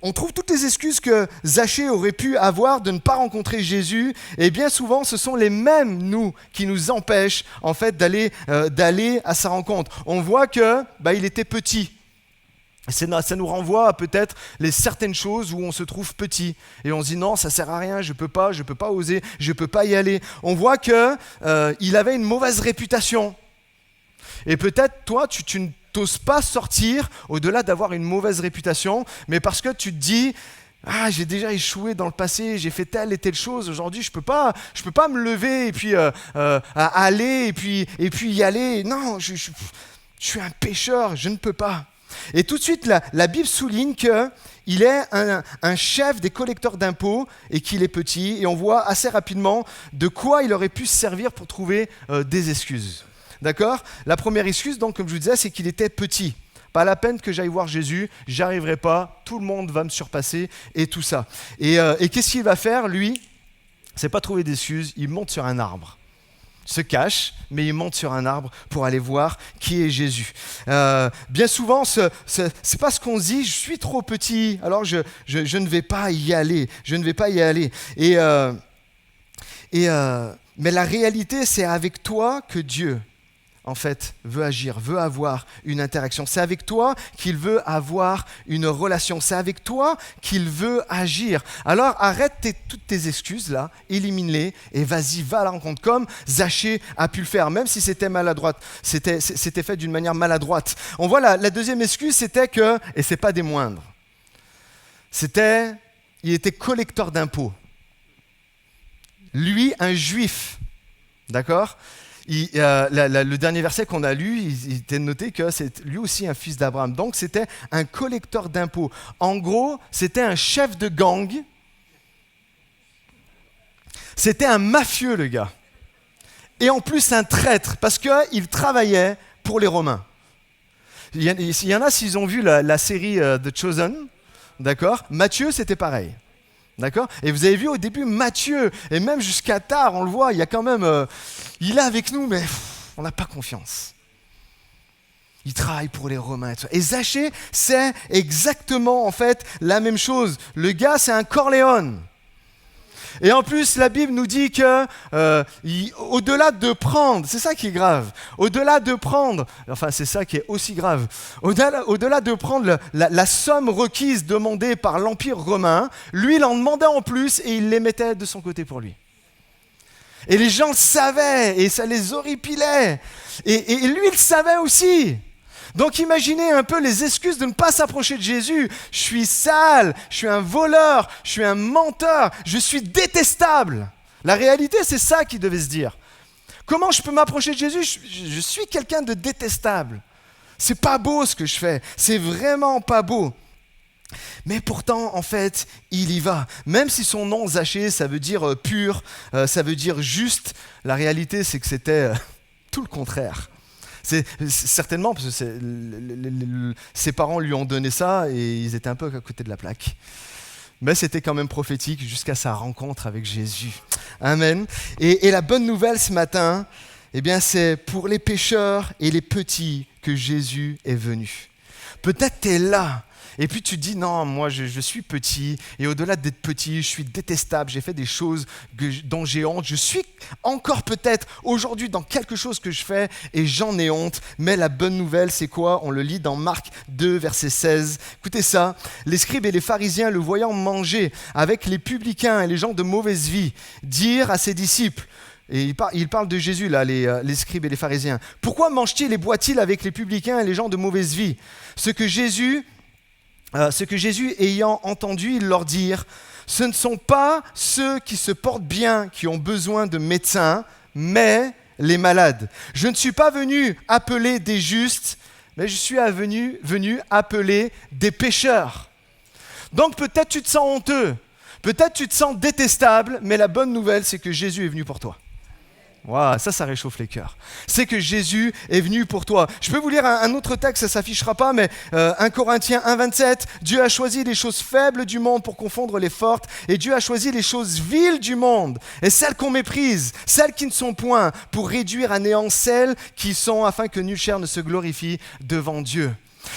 S3: on trouve toutes les excuses que Zachée aurait pu avoir de ne pas rencontrer Jésus, et bien souvent, ce sont les mêmes, nous, qui nous empêchent, en fait, d'aller à sa rencontre. On voit que, il était petit. Ça nous renvoie à peut-être certaines choses où on se trouve petit et on se dit non, ça sert à rien, je peux pas oser, je peux pas y aller. On voit que il avait une mauvaise réputation. Et peut-être toi, tu ne t'oses pas sortir au-delà d'avoir une mauvaise réputation, mais parce que tu te dis j'ai déjà échoué dans le passé, j'ai fait telle et telle chose. Aujourd'hui, je peux pas me lever et puis aller et puis y aller. Non, je suis un pécheur, je ne peux pas. Et tout de suite, la Bible souligne qu'il est un chef des collecteurs d'impôts et qu'il est petit. Et on voit assez rapidement de quoi il aurait pu se servir pour trouver des excuses. D'accord ? La première excuse, donc, comme je vous disais, c'est qu'il était petit. Pas la peine que j'aille voir Jésus, j'arriverai pas, tout le monde va me surpasser et tout ça. Et qu'est-ce qu'il va faire, lui ? C'est pas trouver d'excuses, il monte sur un arbre. Se cache, mais il monte sur un arbre pour aller voir qui est Jésus. Bien souvent, c'est pas ce qu'on se dit, je suis trop petit, alors je ne vais pas y aller. Mais la réalité, c'est avec toi que Dieu, en fait, veut agir, veut avoir une interaction. C'est avec toi qu'il veut avoir une relation. C'est avec toi qu'il veut agir. Alors arrête toutes tes excuses là, élimine-les et vas-y, va à la rencontre. Comme Zachée a pu le faire, même si c'était maladroit, c'était fait d'une manière maladroite. On voit la deuxième excuse, c'était que, et c'est pas des moindres, il était collecteur d'impôts. Lui, un juif, d'accord ? Le dernier verset qu'on a lu, il était noté que c'est lui aussi un fils d'Abraham. Donc c'était un collecteur d'impôts. En gros, c'était un chef de gang. C'était un mafieux, le gars. Et en plus un traître, parce qu'il travaillait pour les Romains. Il y en a, s'ils ont vu la série The Chosen, d'accord ? Matthieu, c'était pareil. D'accord ? Et vous avez vu au début Matthieu, et même jusqu'à tard, on le voit, il y a quand même, il est avec nous, mais on n'a pas confiance. Il travaille pour les Romains. Et Zachée, c'est exactement en fait la même chose. Le gars, c'est un Corléone. Et en plus, la Bible nous dit que au-delà de prendre, c'est ça qui est grave, au-delà de prendre, enfin c'est ça qui est aussi grave, au-delà de prendre la somme requise demandée par l'Empire romain, lui il en demandait en plus et il les mettait de son côté pour lui. Et les gens le savaient et ça les horripilait. Et lui il le savait aussi. Donc imaginez un peu les excuses de ne pas s'approcher de Jésus. Je suis sale, je suis un voleur, je suis un menteur, je suis détestable. La réalité, c'est ça qu'il devait se dire. Comment je peux m'approcher de Jésus ? Je suis quelqu'un de détestable. C'est pas beau ce que je fais, c'est vraiment pas beau. Mais pourtant, en fait, il y va. Même si son nom, Zachée, ça veut dire pur, ça veut dire juste, la réalité, c'est que c'était tout le contraire. C'est certainement parce que ses parents lui ont donné ça et ils étaient un peu à côté de la plaque. Mais c'était quand même prophétique jusqu'à sa rencontre avec Jésus. Amen. Et la bonne nouvelle ce matin, eh bien, c'est pour les pécheurs et les petits que Jésus est venu. Peut-être tu es là Et puis tu dis, non, moi je suis petit, et au-delà d'être petit, je suis détestable, j'ai fait des choses dont j'ai honte, je suis encore peut-être aujourd'hui dans quelque chose que je fais, et j'en ai honte, mais la bonne nouvelle, c'est quoi? On le lit dans Marc 2, verset 16. Écoutez ça, les scribes et les pharisiens, le voyant manger avec les publicains et les gens de mauvaise vie, dirent à ses disciples, et il parle de Jésus là, les scribes et les pharisiens, pourquoi mangent-ils et boivent-ils avec les publicains et les gens de mauvaise vie? Ce que Jésus ayant entendu, ils leur dirent, ce ne sont pas ceux qui se portent bien qui ont besoin de médecins, mais les malades. Je ne suis pas venu appeler des justes, mais je suis venu appeler des pécheurs. Donc peut-être tu te sens honteux, peut-être tu te sens détestable, mais la bonne nouvelle, c'est que Jésus est venu pour toi. Wow, ça réchauffe les cœurs. C'est que Jésus est venu pour toi. Je peux vous lire un autre texte, ça ne s'affichera pas, mais 1 Corinthiens 1, 27. Dieu a choisi les choses faibles du monde pour confondre les fortes, et Dieu a choisi les choses viles du monde, et celles qu'on méprise, celles qui ne sont point, pour réduire à néant celles qui sont, afin que nulle chair ne se glorifie devant Dieu.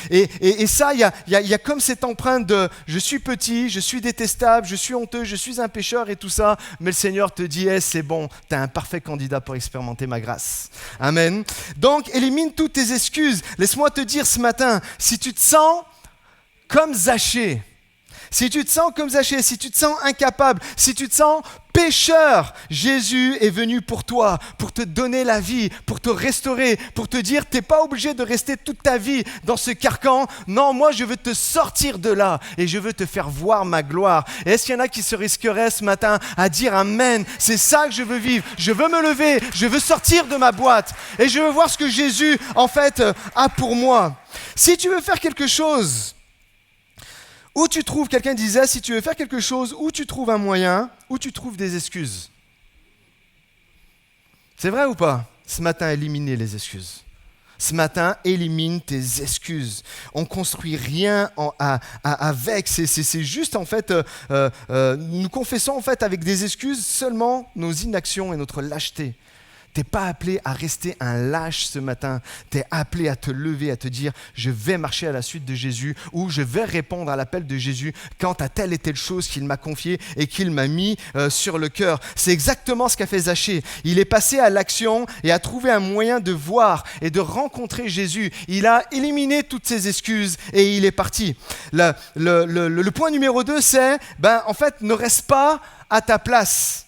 S3: Et ça, il y a comme cette empreinte de « je suis petit, je suis détestable, je suis honteux, je suis un pécheur et tout ça », mais le Seigneur te dit hey, « c'est bon, tu es un parfait candidat pour expérimenter ma grâce. » Amen. Donc, élimine toutes tes excuses. Laisse-moi te dire ce matin, si tu te sens comme Zachée, si tu te sens incapable, si tu te sens pécheur, Jésus est venu pour toi, pour te donner la vie, pour te restaurer, pour te dire, tu n'es pas obligé de rester toute ta vie dans ce carcan. Non, moi, je veux te sortir de là et je veux te faire voir ma gloire. Et est-ce qu'il y en a qui se risqueraient ce matin à dire Amen, c'est ça que je veux vivre. Je veux me lever, je veux sortir de ma boîte et je veux voir ce que Jésus, en fait, a pour moi. Si tu veux faire quelque chose, où tu trouves, quelqu'un disait, si tu veux faire quelque chose, où tu trouves un moyen, où tu trouves des excuses. C'est vrai ou pas? Ce matin, éliminez les excuses. Ce matin, élimine tes excuses. On construit rien avec. C'est juste, en fait, nous confessons, en fait, avec des excuses seulement nos inactions et notre lâcheté. Tu n'es pas appelé à rester un lâche ce matin. Tu es appelé à te lever, à te dire « je vais marcher à la suite de Jésus » ou « je vais répondre à l'appel de Jésus quant à telle et telle chose qu'il m'a confiée et qu'il m'a mis sur le cœur ». C'est exactement ce qu'a fait Zachée. Il est passé à l'action et a trouvé un moyen de voir et de rencontrer Jésus. Il a éliminé toutes ses excuses et il est parti. Le point numéro 2, c'est en fait, ne reste pas à ta place.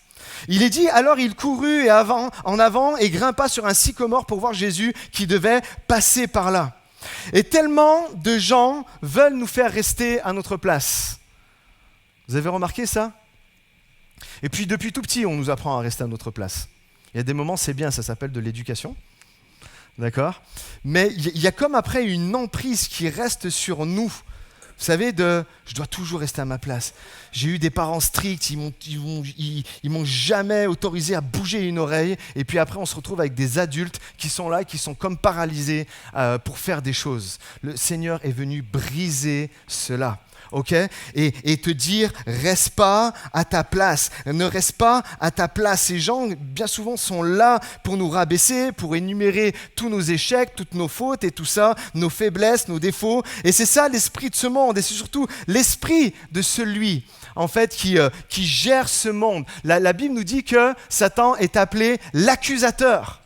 S3: Il est dit, alors il courut en avant et grimpa sur un sycomore pour voir Jésus qui devait passer par là. Et tellement de gens veulent nous faire rester à notre place. Vous avez remarqué ça? Et puis depuis tout petit, on nous apprend à rester à notre place. Il y a des moments, c'est bien, ça s'appelle de l'éducation. D'accord? Mais il y a comme après une emprise qui reste sur nous. Vous savez, je dois toujours rester à ma place. J'ai eu des parents stricts, ils m'ont jamais autorisé à bouger une oreille. Et puis après, on se retrouve avec des adultes qui sont là, qui sont comme paralysés pour faire des choses. Le Seigneur est venu briser cela. Ok, et te dire, reste pas à ta place, ne reste pas à ta place. Ces gens, bien souvent, sont là pour nous rabaisser, pour énumérer tous nos échecs, toutes nos fautes et tout ça, nos faiblesses, nos défauts. Et c'est ça l'esprit de ce monde, et c'est surtout l'esprit de celui, en fait, qui gère ce monde. La Bible nous dit que Satan est appelé l'accusateur.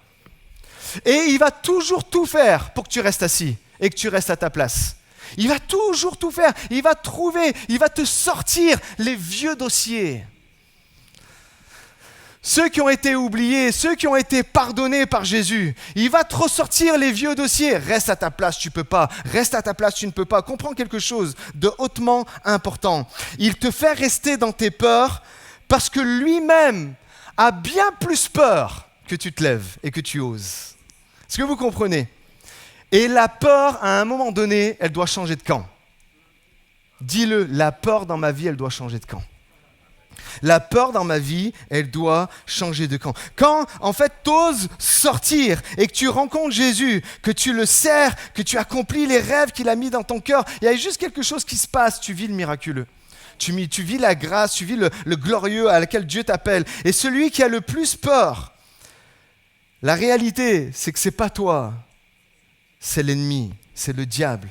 S3: Et il va toujours tout faire pour que tu restes assis et que tu restes à ta place. Il va toujours tout faire, il va te sortir les vieux dossiers. Ceux qui ont été oubliés, ceux qui ont été pardonnés par Jésus, il va te ressortir les vieux dossiers. Reste à ta place, tu ne peux pas. Reste à ta place, tu ne peux pas. Comprends quelque chose de hautement important. Il te fait rester dans tes peurs parce que lui-même a bien plus peur que tu te lèves et que tu oses. Est-ce que vous comprenez ? Et la peur, à un moment donné, elle doit changer de camp. Dis-le, la peur dans ma vie, elle doit changer de camp. La peur dans ma vie, elle doit changer de camp. Quand, en fait, tu oses sortir et que tu rencontres Jésus, que tu le sers, que tu accomplis les rêves qu'il a mis dans ton cœur, il y a juste quelque chose qui se passe, tu vis le miraculeux. Tu vis la grâce, tu vis le glorieux à laquelle Dieu t'appelle. Et celui qui a le plus peur, la réalité, c'est que ce n'est pas toi. C'est l'ennemi, c'est le diable.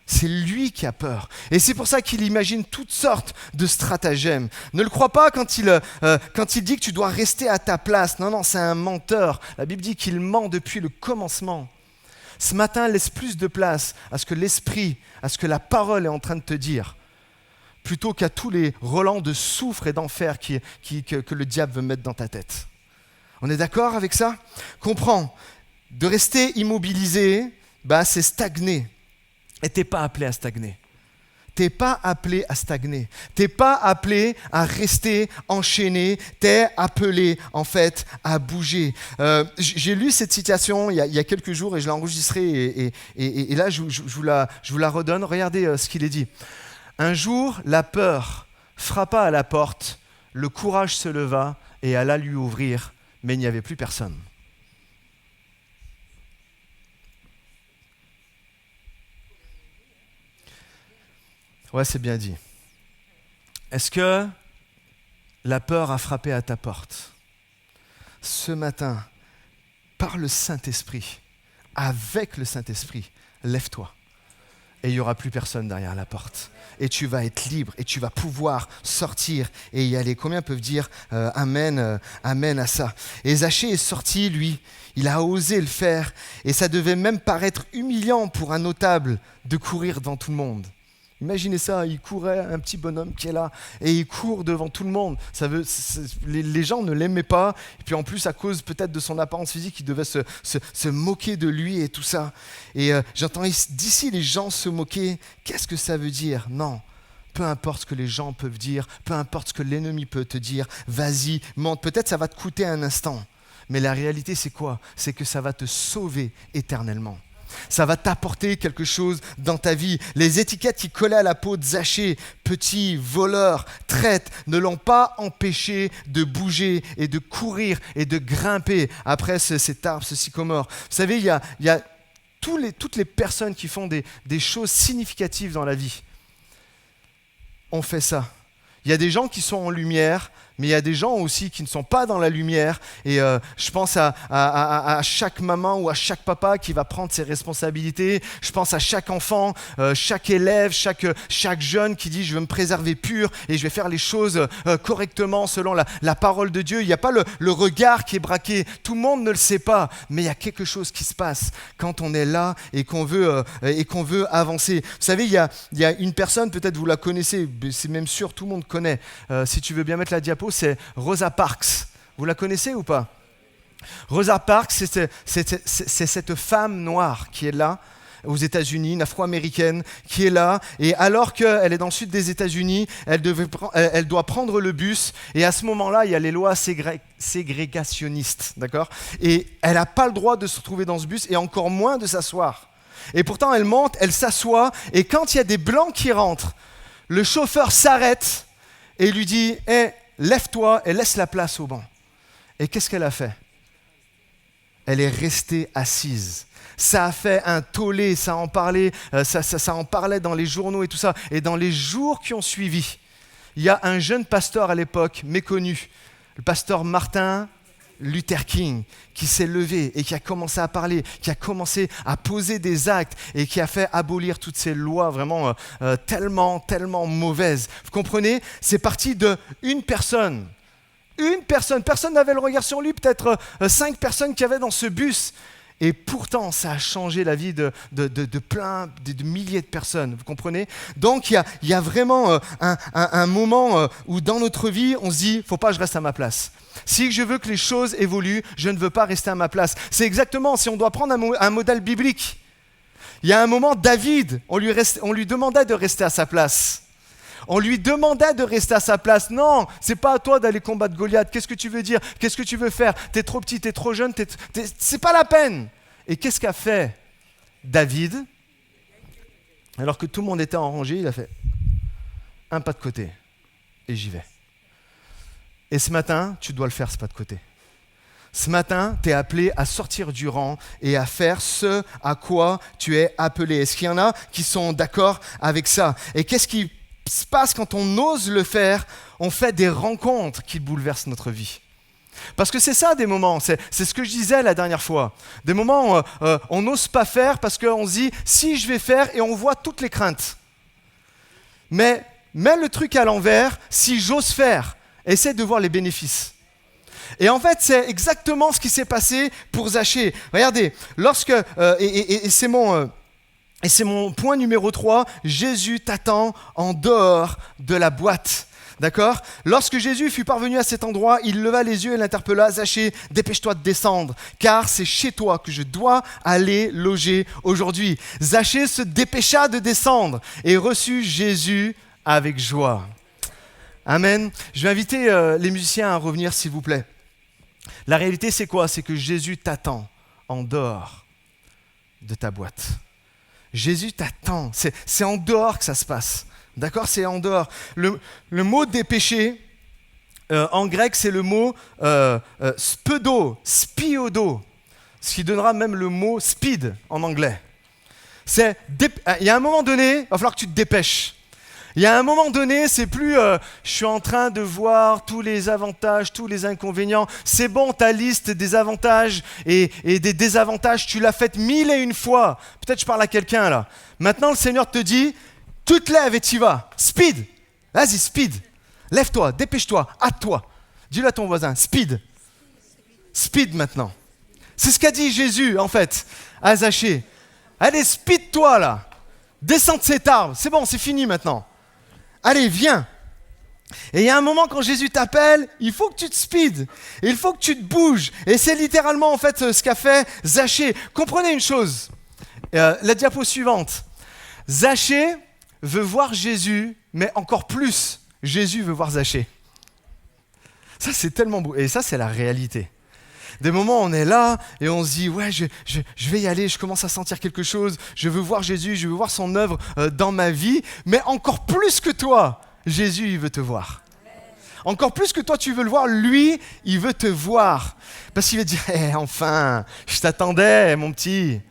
S3: C'est lui qui a peur. Et c'est pour ça qu'il imagine toutes sortes de stratagèmes. Ne le crois pas quand il dit que tu dois rester à ta place. Non, non, c'est un menteur. La Bible dit qu'il ment depuis le commencement. Ce matin, laisse plus de place à ce que l'esprit, à ce que la parole est en train de te dire, plutôt qu'à tous les relents de soufre et d'enfer que le diable veut mettre dans ta tête. On est d'accord avec ça? Comprends, de rester immobilisé, c'est stagner. Et t'es pas appelé à stagner. T'es pas appelé à stagner. T'es pas appelé à rester enchaîné. T'es appelé, en fait, à bouger. J'ai lu cette citation il y a quelques jours et je l'ai enregistrée et là, je vous la redonne. Regardez ce qu'il est dit. Un jour, la peur frappa à la porte, le courage se leva et alla lui ouvrir, mais il n'y avait plus personne. Ouais, c'est bien dit. Est-ce que la peur a frappé à ta porte? Ce matin, par le Saint-Esprit, avec le Saint-Esprit, lève-toi. Et il n'y aura plus personne derrière la porte. Et tu vas être libre et tu vas pouvoir sortir et y aller. Combien peuvent dire amen, amen à ça? Et Zachée est sorti, lui. Il a osé le faire. Et ça devait même paraître humiliant pour un notable de courir devant tout le monde. Imaginez ça, il courait, un petit bonhomme qui est là, et il court devant tout le monde. Les gens ne l'aimaient pas, et puis en plus, à cause peut-être de son apparence physique, ils devaient se moquer de lui et tout ça. Et j'entends d'ici les gens se moquer. Qu'est-ce que ça veut dire? Non, peu importe ce que les gens peuvent dire, peu importe ce que l'ennemi peut te dire, vas-y, monte. Peut-être ça va te coûter un instant, mais la réalité c'est quoi? C'est que ça va te sauver éternellement. Ça va t'apporter quelque chose dans ta vie. Les étiquettes qui collaient à la peau de Zachée, petit, voleur, traître, ne l'ont pas empêché de bouger et de courir et de grimper après cet arbre, ce sycomore. Vous savez, il y a toutes les personnes qui font des choses significatives dans la vie ont fait ça. Il y a des gens qui sont en lumière, mais il y a des gens aussi qui ne sont pas dans la lumière. Et je pense à chaque maman ou à chaque papa qui va prendre ses responsabilités. Je pense à chaque enfant, chaque élève, chaque jeune qui dit « je veux me préserver pur et je vais faire les choses correctement selon la parole de Dieu ». Il n'y a pas le regard qui est braqué. Tout le monde ne le sait pas, mais il y a quelque chose qui se passe quand on est là et qu'on veut avancer. Vous savez, il y a une personne, peut-être vous la connaissez, c'est même sûr, tout le monde connaît. Si tu veux bien mettre la diapo, c'est Rosa Parks. Vous la connaissez ou pas? Rosa Parks, c'est cette femme noire qui est là aux États-Unis, une afro-américaine qui est là, et alors qu'elle est dans le sud des États-Unis, elle doit prendre le bus, et à ce moment-là, il y a les lois ségrégationnistes, d'accord? Et elle n'a pas le droit de se retrouver dans ce bus, et encore moins de s'asseoir. Et pourtant, elle monte, elle s'assoit, et quand il y a des blancs qui rentrent, le chauffeur s'arrête et lui dit « Hey, lève-toi et laisse la place au banc. » Et qu'est-ce qu'elle a fait? Elle est restée assise. Ça a fait un tollé, ça en parlait dans les journaux et tout ça. Et dans les jours qui ont suivi, il y a un jeune pasteur à l'époque, méconnu, le pasteur Martin Luther King, qui s'est levé et qui a commencé à parler, qui a commencé à poser des actes et qui a fait abolir toutes ces lois vraiment tellement mauvaises. Vous comprenez? C'est parti d'une personne. Une personne. Personne n'avait le regard sur lui, peut-être 5 personnes qu'il y avait dans ce bus. Et pourtant, ça a changé la vie de milliers de personnes. Vous comprenez? Donc, il y a vraiment un moment où dans notre vie, on se dit, il ne faut pas que je reste à ma place. Si je veux que les choses évoluent, je ne veux pas rester à ma place. C'est exactement, si on doit prendre un modèle biblique. Il y a un moment, David, on lui demandait de rester à sa place. On lui demandait de rester à sa place. Non, c'est pas à toi d'aller combattre Goliath. Qu'est-ce que tu veux dire? Qu'est-ce que tu veux faire? T'es trop petit, t'es trop jeune, c'est pas la peine. Et qu'est-ce qu'a fait David? Alors que tout le monde était en rangée, il a fait un pas de côté et j'y vais. Et ce matin, tu dois le faire, ce pas de côté. Ce matin, tu es appelé à sortir du rang et à faire ce à quoi tu es appelé. Est-ce qu'il y en a qui sont d'accord avec ça? Et qu'est-ce qui se passe quand on ose le faire? On fait des rencontres qui bouleversent notre vie. Parce que c'est ça des moments, c'est ce que je disais la dernière fois. Des moments où on n'ose pas faire parce qu'on se dit si je vais faire et on voit toutes les craintes. Mais mets le truc à l'envers, si j'ose faire, essaie de voir les bénéfices. Et en fait, c'est exactement ce qui s'est passé pour Zachée. Regardez, c'est mon point numéro 3, Jésus t'attend en dehors de la boîte. D'accord ? Lorsque Jésus fut parvenu à cet endroit, il leva les yeux et l'interpella, Zachée, dépêche-toi de descendre, car c'est chez toi que je dois aller loger aujourd'hui. Zachée se dépêcha de descendre et reçut Jésus avec joie. Amen. Je vais inviter les musiciens à revenir, s'il vous plaît. La réalité, c'est quoi ? C'est que Jésus t'attend en dehors de ta boîte. Jésus t'attend. C'est en dehors que ça se passe. D'accord ? C'est en dehors. Le mot dépêcher, en grec, c'est le mot spiodo, ce qui donnera même le mot speed en anglais. Il y a un moment donné, il va falloir que tu te dépêches. Il y a un moment donné, c'est plus je suis en train de voir tous les avantages, tous les inconvénients. C'est bon, ta liste des avantages et des désavantages, tu l'as faite 1001 fois. Peut-être je parle à quelqu'un là. Maintenant, le Seigneur te dit, tu te lèves et tu y vas. Speed. Vas-y, speed. Lève-toi, dépêche-toi, hâte-toi. Dis-le à ton voisin, speed. Speed maintenant. C'est ce qu'a dit Jésus en fait à Zachée. Allez, speed-toi là. Descends de cet arbre. C'est bon, c'est fini maintenant. Allez, viens. Et il y a un moment quand Jésus t'appelle, il faut que tu te speed, il faut que tu te bouges. Et c'est littéralement en fait ce qu'a fait Zachée. Comprenez une chose, la diapo suivante. Zachée veut voir Jésus, mais encore plus, Jésus veut voir Zachée. Ça c'est tellement beau, et ça c'est la réalité. Des moments où on est là et on se dit ouais je vais y aller, je commence à sentir quelque chose, je veux voir Jésus, je veux voir son œuvre dans ma vie, mais encore plus que toi, Jésus il veut te voir. Encore plus que toi tu veux le voir, lui il veut te voir. Parce qu'il va dire enfin, je t'attendais mon petit,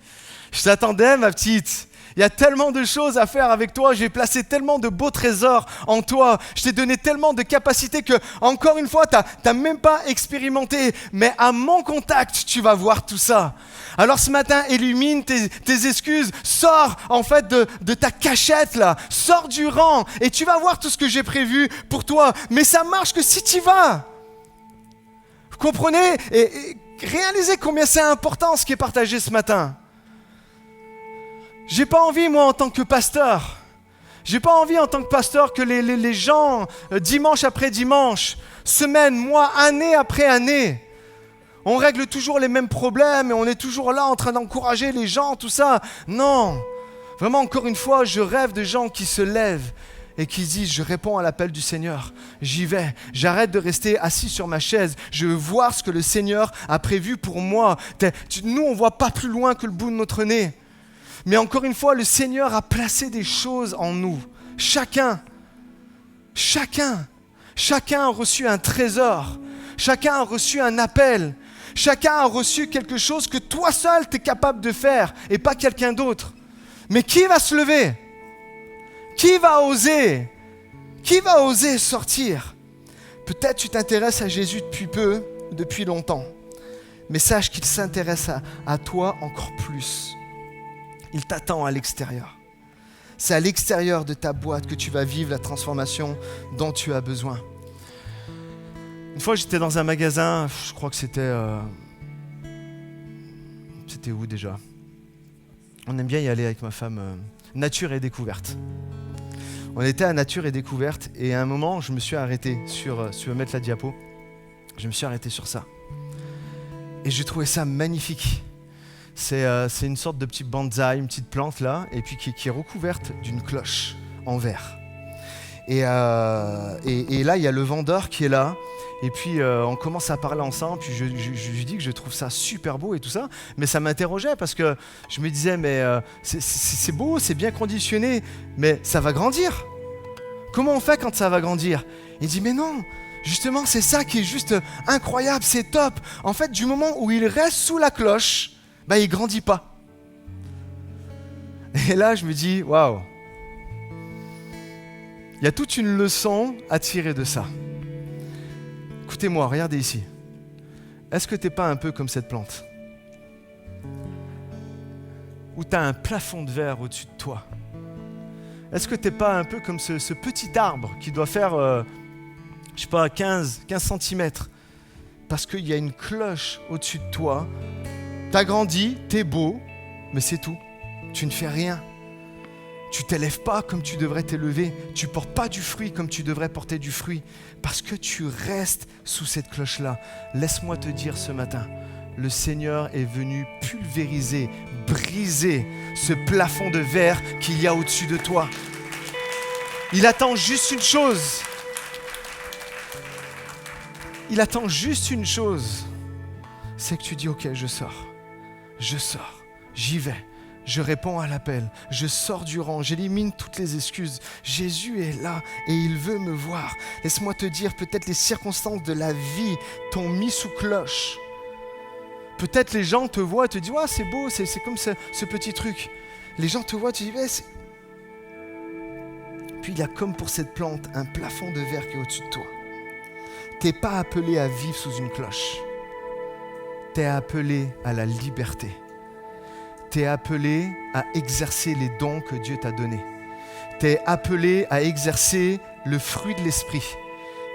S3: je t'attendais ma petite. Il y a tellement de choses à faire avec toi, j'ai placé tellement de beaux trésors en toi, je t'ai donné tellement de capacités que, encore une fois, tu n'as même pas expérimenté, mais à mon contact, tu vas voir tout ça. Alors ce matin, élimine tes excuses, sors en fait de ta cachette là, sors du rang et tu vas voir tout ce que j'ai prévu pour toi, mais ça marche que si tu y vas. Vous comprenez ? Et réalisez combien c'est important ce qui est partagé ce matin. J'ai pas envie, moi, en tant que pasteur, que les gens, dimanche après dimanche, semaine, mois, année après année, on règle toujours les mêmes problèmes et on est toujours là en train d'encourager les gens, tout ça. Non, vraiment, encore une fois, je rêve de gens qui se lèvent et qui disent, je réponds à l'appel du Seigneur, j'y vais, j'arrête de rester assis sur ma chaise, je veux voir ce que le Seigneur a prévu pour moi. Nous, on ne voit pas plus loin que le bout de notre nez. Mais encore une fois, le Seigneur a placé des choses en nous. Chacun a reçu un trésor. Chacun a reçu un appel. Chacun a reçu quelque chose que toi seul, tu es capable de faire et pas quelqu'un d'autre. Mais qui va se lever ? Qui va oser ? Qui va oser sortir ? Peut-être tu t'intéresses à Jésus depuis longtemps. Mais sache qu'il s'intéresse à toi encore plus. Il t'attend à l'extérieur. C'est à l'extérieur de ta boîte que tu vas vivre la transformation dont tu as besoin. Une fois, j'étais dans un magasin, je crois que c'était où déjà ? On aime bien y aller avec ma femme. Nature et découverte. On était à Nature et découverte et à un moment, je me suis arrêté si tu veux mettre la diapo, je me suis arrêté sur ça. Et j'ai trouvé ça magnifique. C'est une sorte de petit bonsaï, une petite plante là, et puis qui est recouverte d'une cloche en verre. Et là, il y a le vendeur qui est là, et puis on commence à parler ensemble, puis je lui dis que je trouve ça super beau et tout ça, mais ça m'interrogeait parce que je me disais, mais c'est beau, c'est bien conditionné, mais ça va grandir. Comment on fait quand ça va grandir ? Il dit, mais non, justement, c'est ça qui est juste incroyable, c'est top. En fait, du moment où il reste sous la cloche, il ne grandit pas. Et là, je me dis, waouh, il y a toute une leçon à tirer de ça. Écoutez-moi, regardez ici. est-ce que tu n'es pas un peu comme cette plante? Où tu as un plafond de verre au-dessus de toi? Est-ce que tu n'es pas un peu comme ce petit arbre qui doit faire, 15 cm? Parce qu'il y a une cloche au-dessus de toi. Tu as grandi, tu es beau, mais c'est tout. Tu ne fais rien. Tu ne t'élèves pas comme tu devrais t'élever. Tu ne portes pas du fruit comme tu devrais porter du fruit. Parce que tu restes sous cette cloche-là. Laisse-moi te dire ce matin, le Seigneur est venu pulvériser, briser ce plafond de verre qu'il y a au-dessus de toi. Il attend juste une chose. Il attend juste une chose. C'est que tu dis, ok, je sors, j'y vais. Je réponds à l'appel, je sors du rang, j'élimine toutes les excuses. Jésus est là et il veut me voir. Laisse-moi te dire, peut-être les circonstances de la vie t'ont mis sous cloche. Peut-être les gens te voient et te disent, ouais, c'est beau, c'est comme ce petit truc. Les gens te voient, tu dis, ouais, Puis il y a comme pour cette plante un plafond de verre qui est au-dessus de toi. Tu n'es pas appelé à vivre sous une cloche. Tu es appelé à la liberté. Tu es appelé à exercer les dons que Dieu t'a donnés. Tu es appelé à exercer le fruit de l'esprit.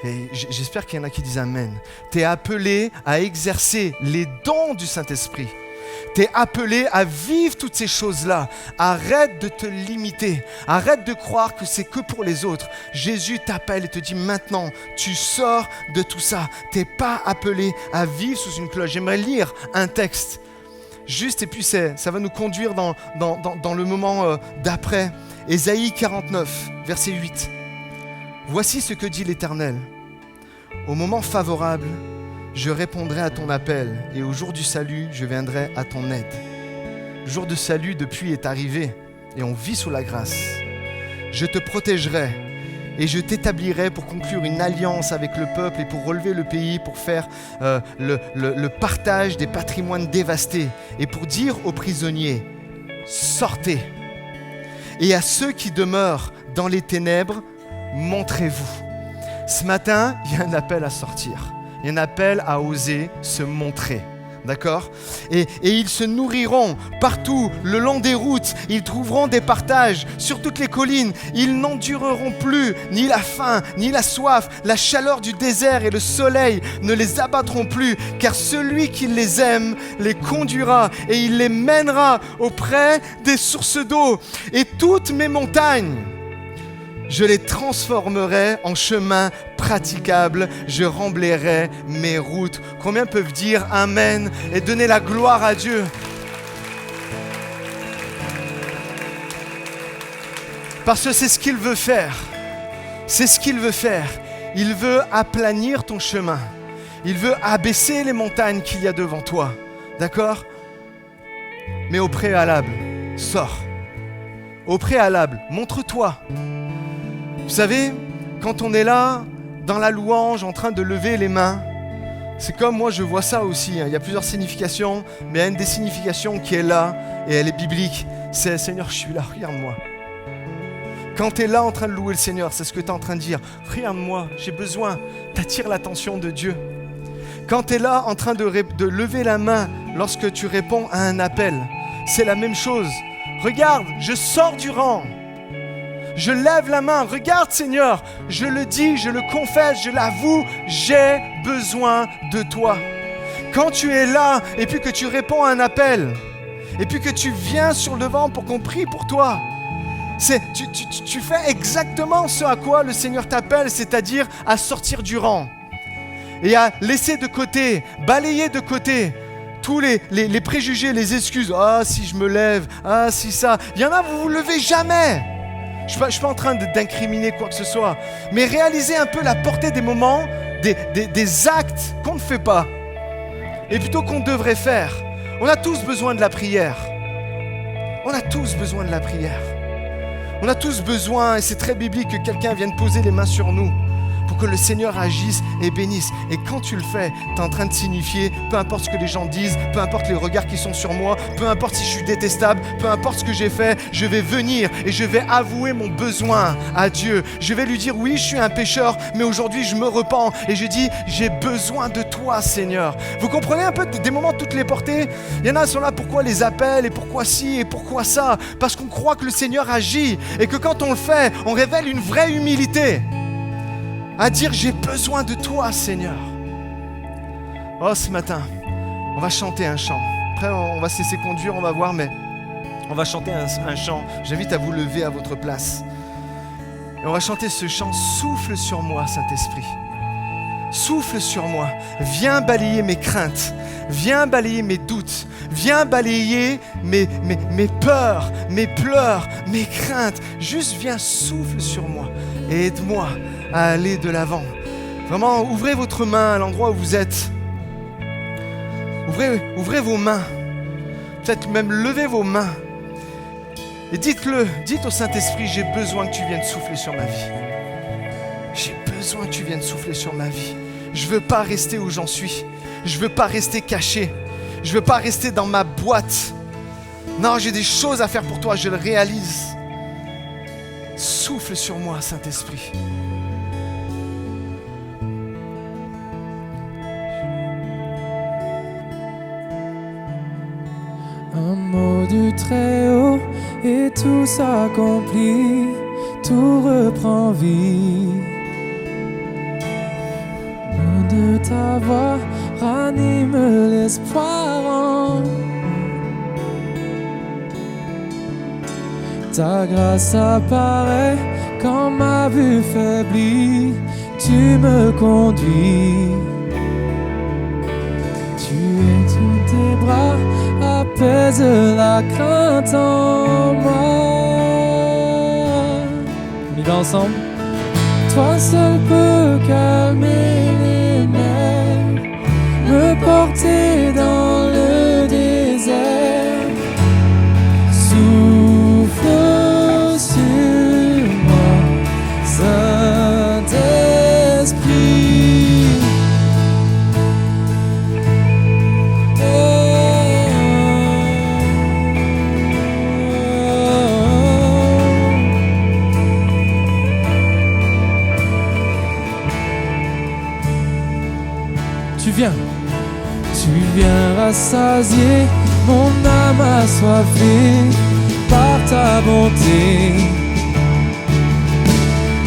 S3: Et j'espère qu'il y en a qui disent Amen. Tu es appelé à exercer les dons du Saint-Esprit. Tu es appelé à vivre toutes ces choses-là. Arrête de te limiter. Arrête de croire que c'est que pour les autres. Jésus t'appelle et te dit maintenant, tu sors de tout ça. Tu n'es pas appelé à vivre sous une cloche. J'aimerais lire un texte. Juste, et puis ça va nous conduire dans le moment d'après. Ésaïe 49, verset 8. Voici ce que dit l'Éternel. Au moment favorable, je répondrai à ton appel et au jour du salut, je viendrai à ton aide. Le jour de salut depuis est arrivé et on vit sous la grâce. Je te protégerai et je t'établirai pour conclure une alliance avec le peuple et pour relever le pays, pour faire le partage des patrimoines dévastés et pour dire aux prisonniers, sortez. Et à ceux qui demeurent dans les ténèbres, montrez-vous. Ce matin, il y a un appel à sortir. Il y a un appel à oser se montrer. D'accord ? Et ils se nourriront partout, le long des routes. Ils trouveront des partages sur toutes les collines. Ils n'endureront plus ni la faim, ni la soif. La chaleur du désert et le soleil ne les abattront plus. Car celui qui les aime les conduira et il les mènera auprès des sources d'eau. Et toutes mes montagnes, je les transformerai en chemins praticables, je remblayerai mes routes. Combien peuvent dire Amen et donner la gloire à Dieu? Parce que c'est ce qu'il veut faire. C'est ce qu'il veut faire. Il veut aplanir ton chemin. Il veut abaisser les montagnes qu'il y a devant toi. D'accord? Mais au préalable, sors. Au préalable, montre-toi. Vous savez, quand on est là, dans la louange, en train de lever les mains, c'est comme moi je vois ça aussi. Il y a plusieurs significations, mais il y a une des significations qui est là, et elle est biblique. C'est « Seigneur, je suis là, regarde-moi ». Quand tu es là en train de louer le Seigneur, c'est ce que tu es en train de dire. « Regarde-moi, j'ai besoin ». Tu attires l'attention de Dieu. Quand tu es là en train de lever la main lorsque tu réponds à un appel, c'est la même chose. Regarde, je sors du rang. Je lève la main, regarde Seigneur, je le dis, je le confesse, je l'avoue, j'ai besoin de toi. Quand tu es là et puis que tu réponds à un appel, et puis que tu viens sur le devant pour qu'on prie pour toi, tu fais exactement ce à quoi le Seigneur t'appelle, c'est-à-dire à sortir du rang et à laisser de côté, balayer de côté tous les préjugés, les excuses. Ah, si je me lève, ah, si ça. Il y en a, vous ne vous levez jamais. Je ne suis pas en train d'incriminer quoi que ce soit, mais réaliser un peu la portée des moments, des actes qu'on ne fait pas, et plutôt qu'on devrait faire. On a tous besoin de la prière. On a tous besoin de la prière. On a tous besoin, et c'est très biblique, que quelqu'un vienne poser les mains sur nous. pour que le Seigneur agisse et bénisse. Et quand tu le fais, tu es en train de signifier, peu importe ce que les gens disent, peu importe les regards qui sont sur moi, peu importe si je suis détestable, peu importe ce que j'ai fait, je vais venir et je vais avouer mon besoin à Dieu. Je vais lui dire, oui, je suis un pécheur, mais aujourd'hui je me repens et je dis, j'ai besoin de toi, Seigneur. Vous comprenez un peu des moments toutes les portées? Il y en a qui sont là, pourquoi les appels et pourquoi ci et pourquoi ça? Parce qu'on croit que le Seigneur agit et que quand on le fait, on révèle une vraie humilité à dire, j'ai besoin de toi, Seigneur. Oh, ce matin, on va chanter un chant. Après, on va se laisser conduire, on va voir, mais on va chanter un chant. J'invite à vous lever à votre place. Et on va chanter ce chant, souffle sur moi, Saint-Esprit. Souffle sur moi, viens balayer mes craintes, viens balayer mes doutes, viens balayer mes peurs, mes pleurs, mes craintes. Juste viens, souffle sur moi et aide-moi à aller de l'avant. Vraiment, ouvrez votre main à l'endroit où vous êtes. Ouvrez vos mains. Peut-être même levez vos mains. Et dites au Saint-Esprit, j'ai besoin que tu viennes souffler sur ma vie. J'ai besoin que tu viennes souffler sur ma vie. Je ne veux pas rester où j'en suis. Je ne veux pas rester caché. Je ne veux pas rester dans ma boîte. Non, j'ai des choses à faire pour toi, je le réalise. Souffle sur moi, Saint-Esprit.
S2: Un mot du Très-Haut et tout s'accomplit, tout reprend vie. De ta voix ranime l'espoir en ta grâce apparaît quand ma vue faiblit, tu me conduis. Tu es tous tes bras, apaise la crainte en moi. On y va ensemble. Toi seul peux calmer les mers, me porter dans le désert. Souffle sur moi, Saint-Esprit. Tu viens rassasier mon âme assoiffée par ta bonté.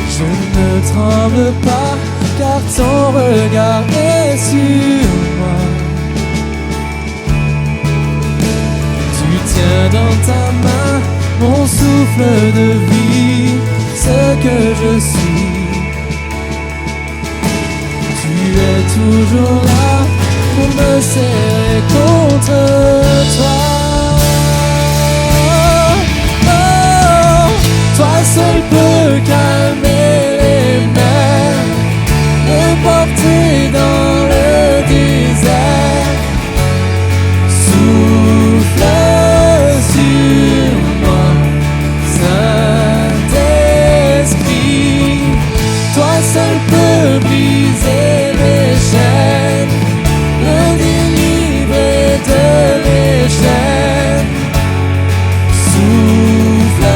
S2: Je ne tremble pas car ton regard est sur moi. Tu tiens dans ta main mon souffle de vie, ce que je suis. Tu es toujours là pour me serrer contre toi. Oh, toi seul peux calmer les mers, me porter dans le désert. Souffle sur moi, Saint-Esprit. Toi seul peux briser les chaînes, me délivrer de mes chaînes. Souffle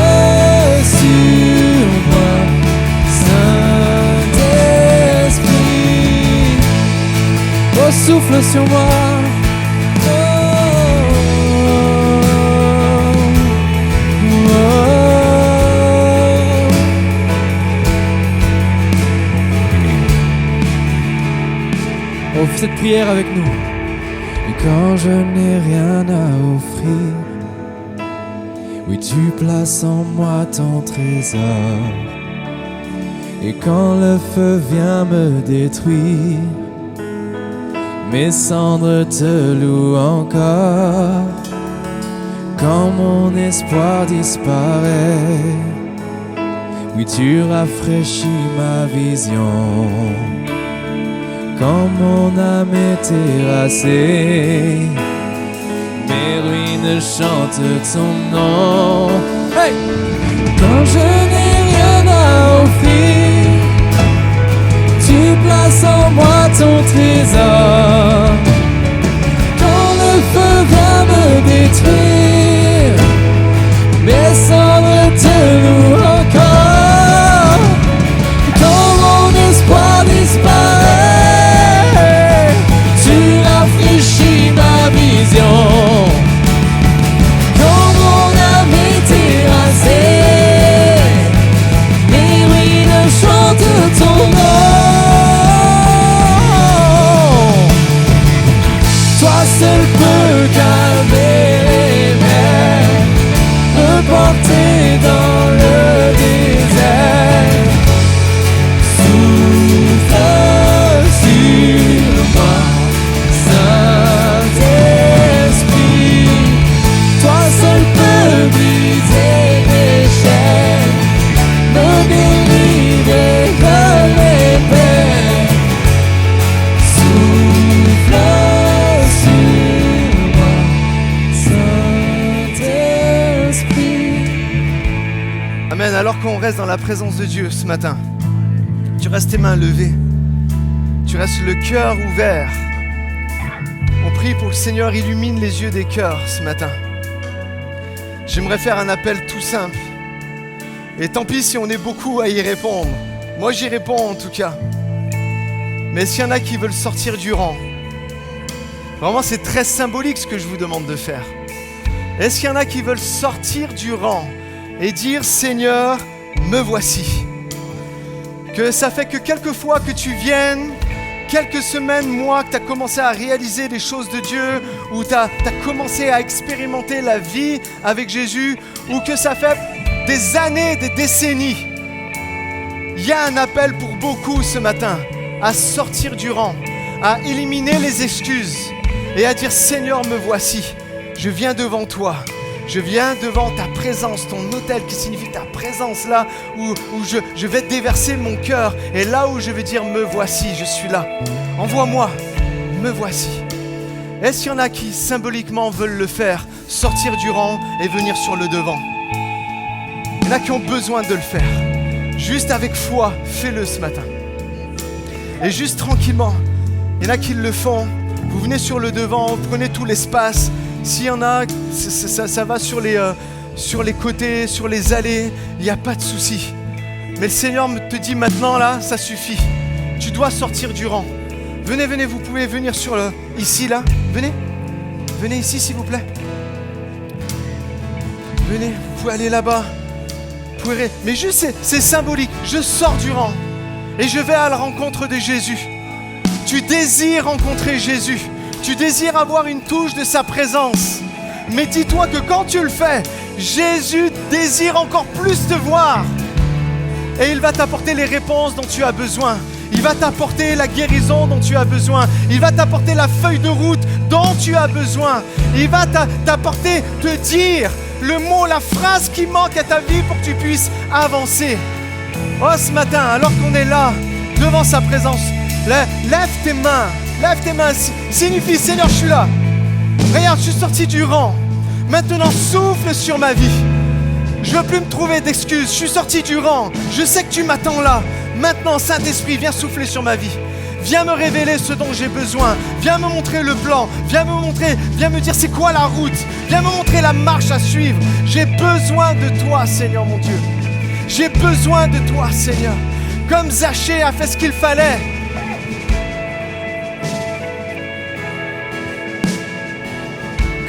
S2: sur moi, Saint-Esprit. Oh, souffle sur moi. Offre cette prière avec nous. Et quand je n'ai rien à offrir, oui, tu places en moi ton trésor. Et quand le feu vient me détruire, mes cendres te louent encore. Quand mon espoir disparaît, oui, tu rafraîchis ma vision. Quand mon âme est terrassée, mes ruines chantent ton nom. Hey! Quand je n'ai rien à offrir, en moi ton trésor. Quand le feu vient me détruire, mes cendres te louent encore. Quand mon espoir disparaît, tu rafraîchis ma vision. Quand mon âme est terrassée, mes ruines chantent ton nom. Toi seul peux calmer les mers, me porter dans le désert. Souffle sur moi, Saint-Esprit. Toi seul peux briser mes chaînes, me délivrer de l'épée. Souffle sur moi, Saint-Esprit.
S3: Amen. Alors qu'on reste dans la présence de Dieu ce matin, tu restes tes mains levées, tu restes le cœur ouvert. On prie pour que le Seigneur illumine les yeux des cœurs ce matin. J'aimerais faire un appel tout simple. Et tant pis si on est beaucoup à y répondre. Moi j'y réponds en tout cas. Mais s'il y en a qui veulent sortir du rang, vraiment c'est très symbolique ce que je vous demande de faire. Est-ce qu'il y en a qui veulent sortir du rang et dire Seigneur, me voici? Que ça fait que quelques fois que tu viennes, quelques semaines, mois, que tu as commencé à réaliser les choses de Dieu, ou tu as commencé à expérimenter la vie avec Jésus, ou que ça fait des années, des décennies. Il y a un appel pour beaucoup ce matin à sortir du rang, à éliminer les excuses et à dire Seigneur, me voici, je viens devant toi. Je viens devant ta présence, ton autel qui signifie ta présence là où je vais déverser mon cœur et là où je vais dire me voici, je suis là. Envoie-moi, me voici. Est-ce qu'il y en a qui symboliquement veulent le faire, sortir du rang et venir sur le devant? Il y en a qui ont besoin de le faire. Juste avec foi, fais-le ce matin. Et juste tranquillement, il y en a qui le font. Vous venez sur le devant, vous prenez tout l'espace. S'il y en a, ça va sur les côtés, sur les allées, il n'y a pas de souci. Mais le Seigneur te dit maintenant, là, ça suffit. Tu dois sortir du rang. Venez, vous pouvez venir ici, là. Venez ici, s'il vous plaît. Venez, vous pouvez aller là-bas. Mais juste, c'est symbolique. Je sors du rang et je vais à la rencontre de Jésus. Tu désires rencontrer Jésus. Tu désires avoir une touche de sa présence. Mais dis-toi que quand tu le fais, Jésus désire encore plus te voir. Et il va t'apporter les réponses dont tu as besoin. Il va t'apporter la guérison dont tu as besoin. Il va t'apporter la feuille de route dont tu as besoin. Il va t'apporter, te dire le mot, la phrase qui manque à ta vie pour que tu puisses avancer. Oh, ce matin, alors qu'on est là, devant sa présence, lève tes mains. Lève tes mains, signifie Seigneur, je suis là. Regarde, je suis sorti du rang. Maintenant, souffle sur ma vie. Je ne veux plus me trouver d'excuses. Je suis sorti du rang. Je sais que tu m'attends là. Maintenant, Saint-Esprit, viens souffler sur ma vie. Viens me révéler ce dont j'ai besoin. Viens me montrer le plan. Viens me dire c'est quoi la route. Viens me montrer la marche à suivre. J'ai besoin de toi, Seigneur mon Dieu. J'ai besoin de toi, Seigneur. Comme Zachée a fait ce qu'il fallait.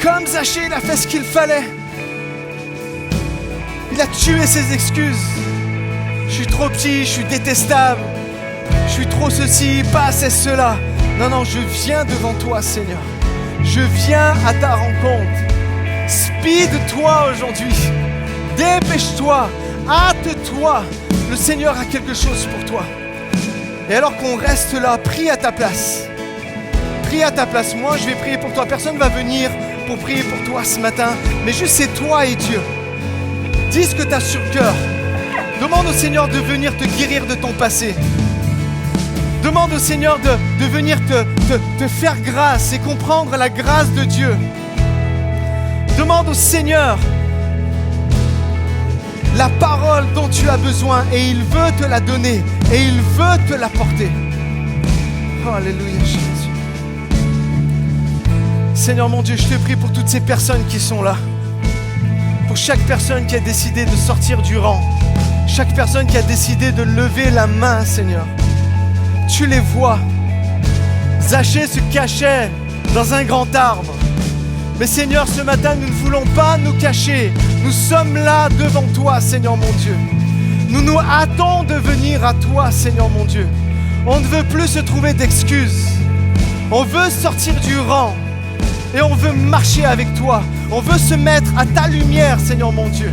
S3: Comme Zachée, il a fait ce qu'il fallait. Il a tué ses excuses. Je suis trop petit, je suis détestable. Je suis trop ceci, pas assez cela. Non, je viens devant toi, Seigneur. Je viens à ta rencontre. Speed-toi aujourd'hui. Dépêche-toi. Hâte-toi. Le Seigneur a quelque chose pour toi. Et alors qu'on reste là, prie à ta place. Prie à ta place. Moi, je vais prier pour toi. Personne ne va venir pour prier pour toi ce matin. Mais juste c'est toi et Dieu. Dis ce que tu as sur le cœur. Demande au Seigneur de venir te guérir de ton passé. Demande au Seigneur de venir te faire grâce et comprendre la grâce de Dieu. Demande au Seigneur la parole dont tu as besoin et il veut te la donner et il veut te l'apporter. Alléluia, Jésus. Seigneur mon Dieu, je te prie pour toutes ces personnes qui sont là. Pour chaque personne qui a décidé de sortir du rang. Chaque personne qui a décidé de lever la main, Seigneur. Tu les vois. Zachée se cachait dans un grand arbre. Mais Seigneur, ce matin, nous ne voulons pas nous cacher. Nous sommes là devant toi, Seigneur mon Dieu. Nous nous hâtons de venir à toi, Seigneur mon Dieu. On ne veut plus se trouver d'excuses. On veut sortir du rang. Et on veut marcher avec toi. On veut se mettre à ta lumière, Seigneur mon Dieu.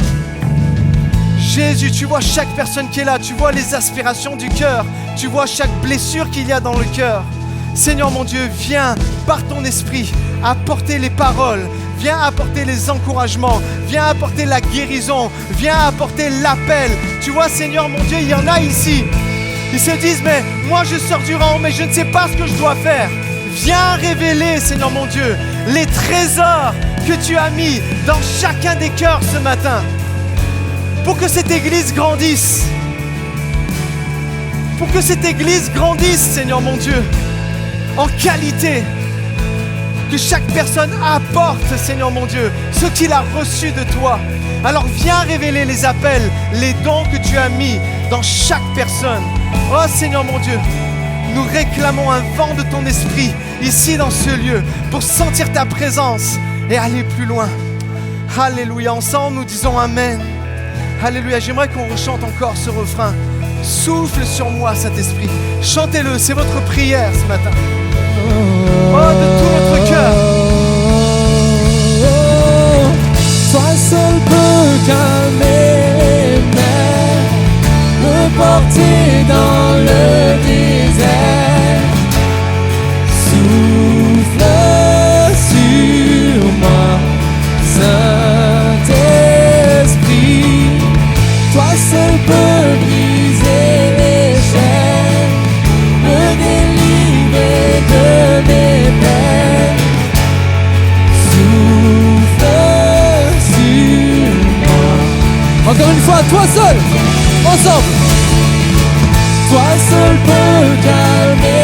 S3: Jésus, tu vois chaque personne qui est là. Tu vois les aspirations du cœur. Tu vois chaque blessure qu'il y a dans le cœur. Seigneur mon Dieu, viens par ton esprit apporter les paroles. Viens apporter les encouragements. Viens apporter la guérison. Viens apporter l'appel. Tu vois, Seigneur mon Dieu, il y en a ici. Ils se disent, mais moi je sors du rang, mais je ne sais pas ce que je dois faire. Viens révéler, Seigneur mon Dieu, les trésors que tu as mis dans chacun des cœurs ce matin. Pour que cette église grandisse. Pour que cette église grandisse, Seigneur mon Dieu, en qualité. Que chaque personne apporte, Seigneur mon Dieu, ce qu'il a reçu de toi. Alors viens révéler les appels, les dons que tu as mis dans chaque personne. Oh Seigneur mon Dieu, nous réclamons un vent de ton esprit ici dans ce lieu pour sentir ta présence et aller plus loin. Alléluia, ensemble nous disons Amen. Alléluia, j'aimerais qu'on rechante encore ce refrain. Souffle sur moi, Saint-Esprit. Chantez-le, c'est votre prière ce matin. Oh, de tout votre cœur.
S2: Toi seul peux calmer les mers, me porter dans le désert. Souffle sur moi, Saint-Esprit. Toi seul peux briser les chaînes, me délivrer de mes peines. Souffle sur moi.
S1: Encore une fois, toi seul, ensemble.
S2: Toi seul peux calmer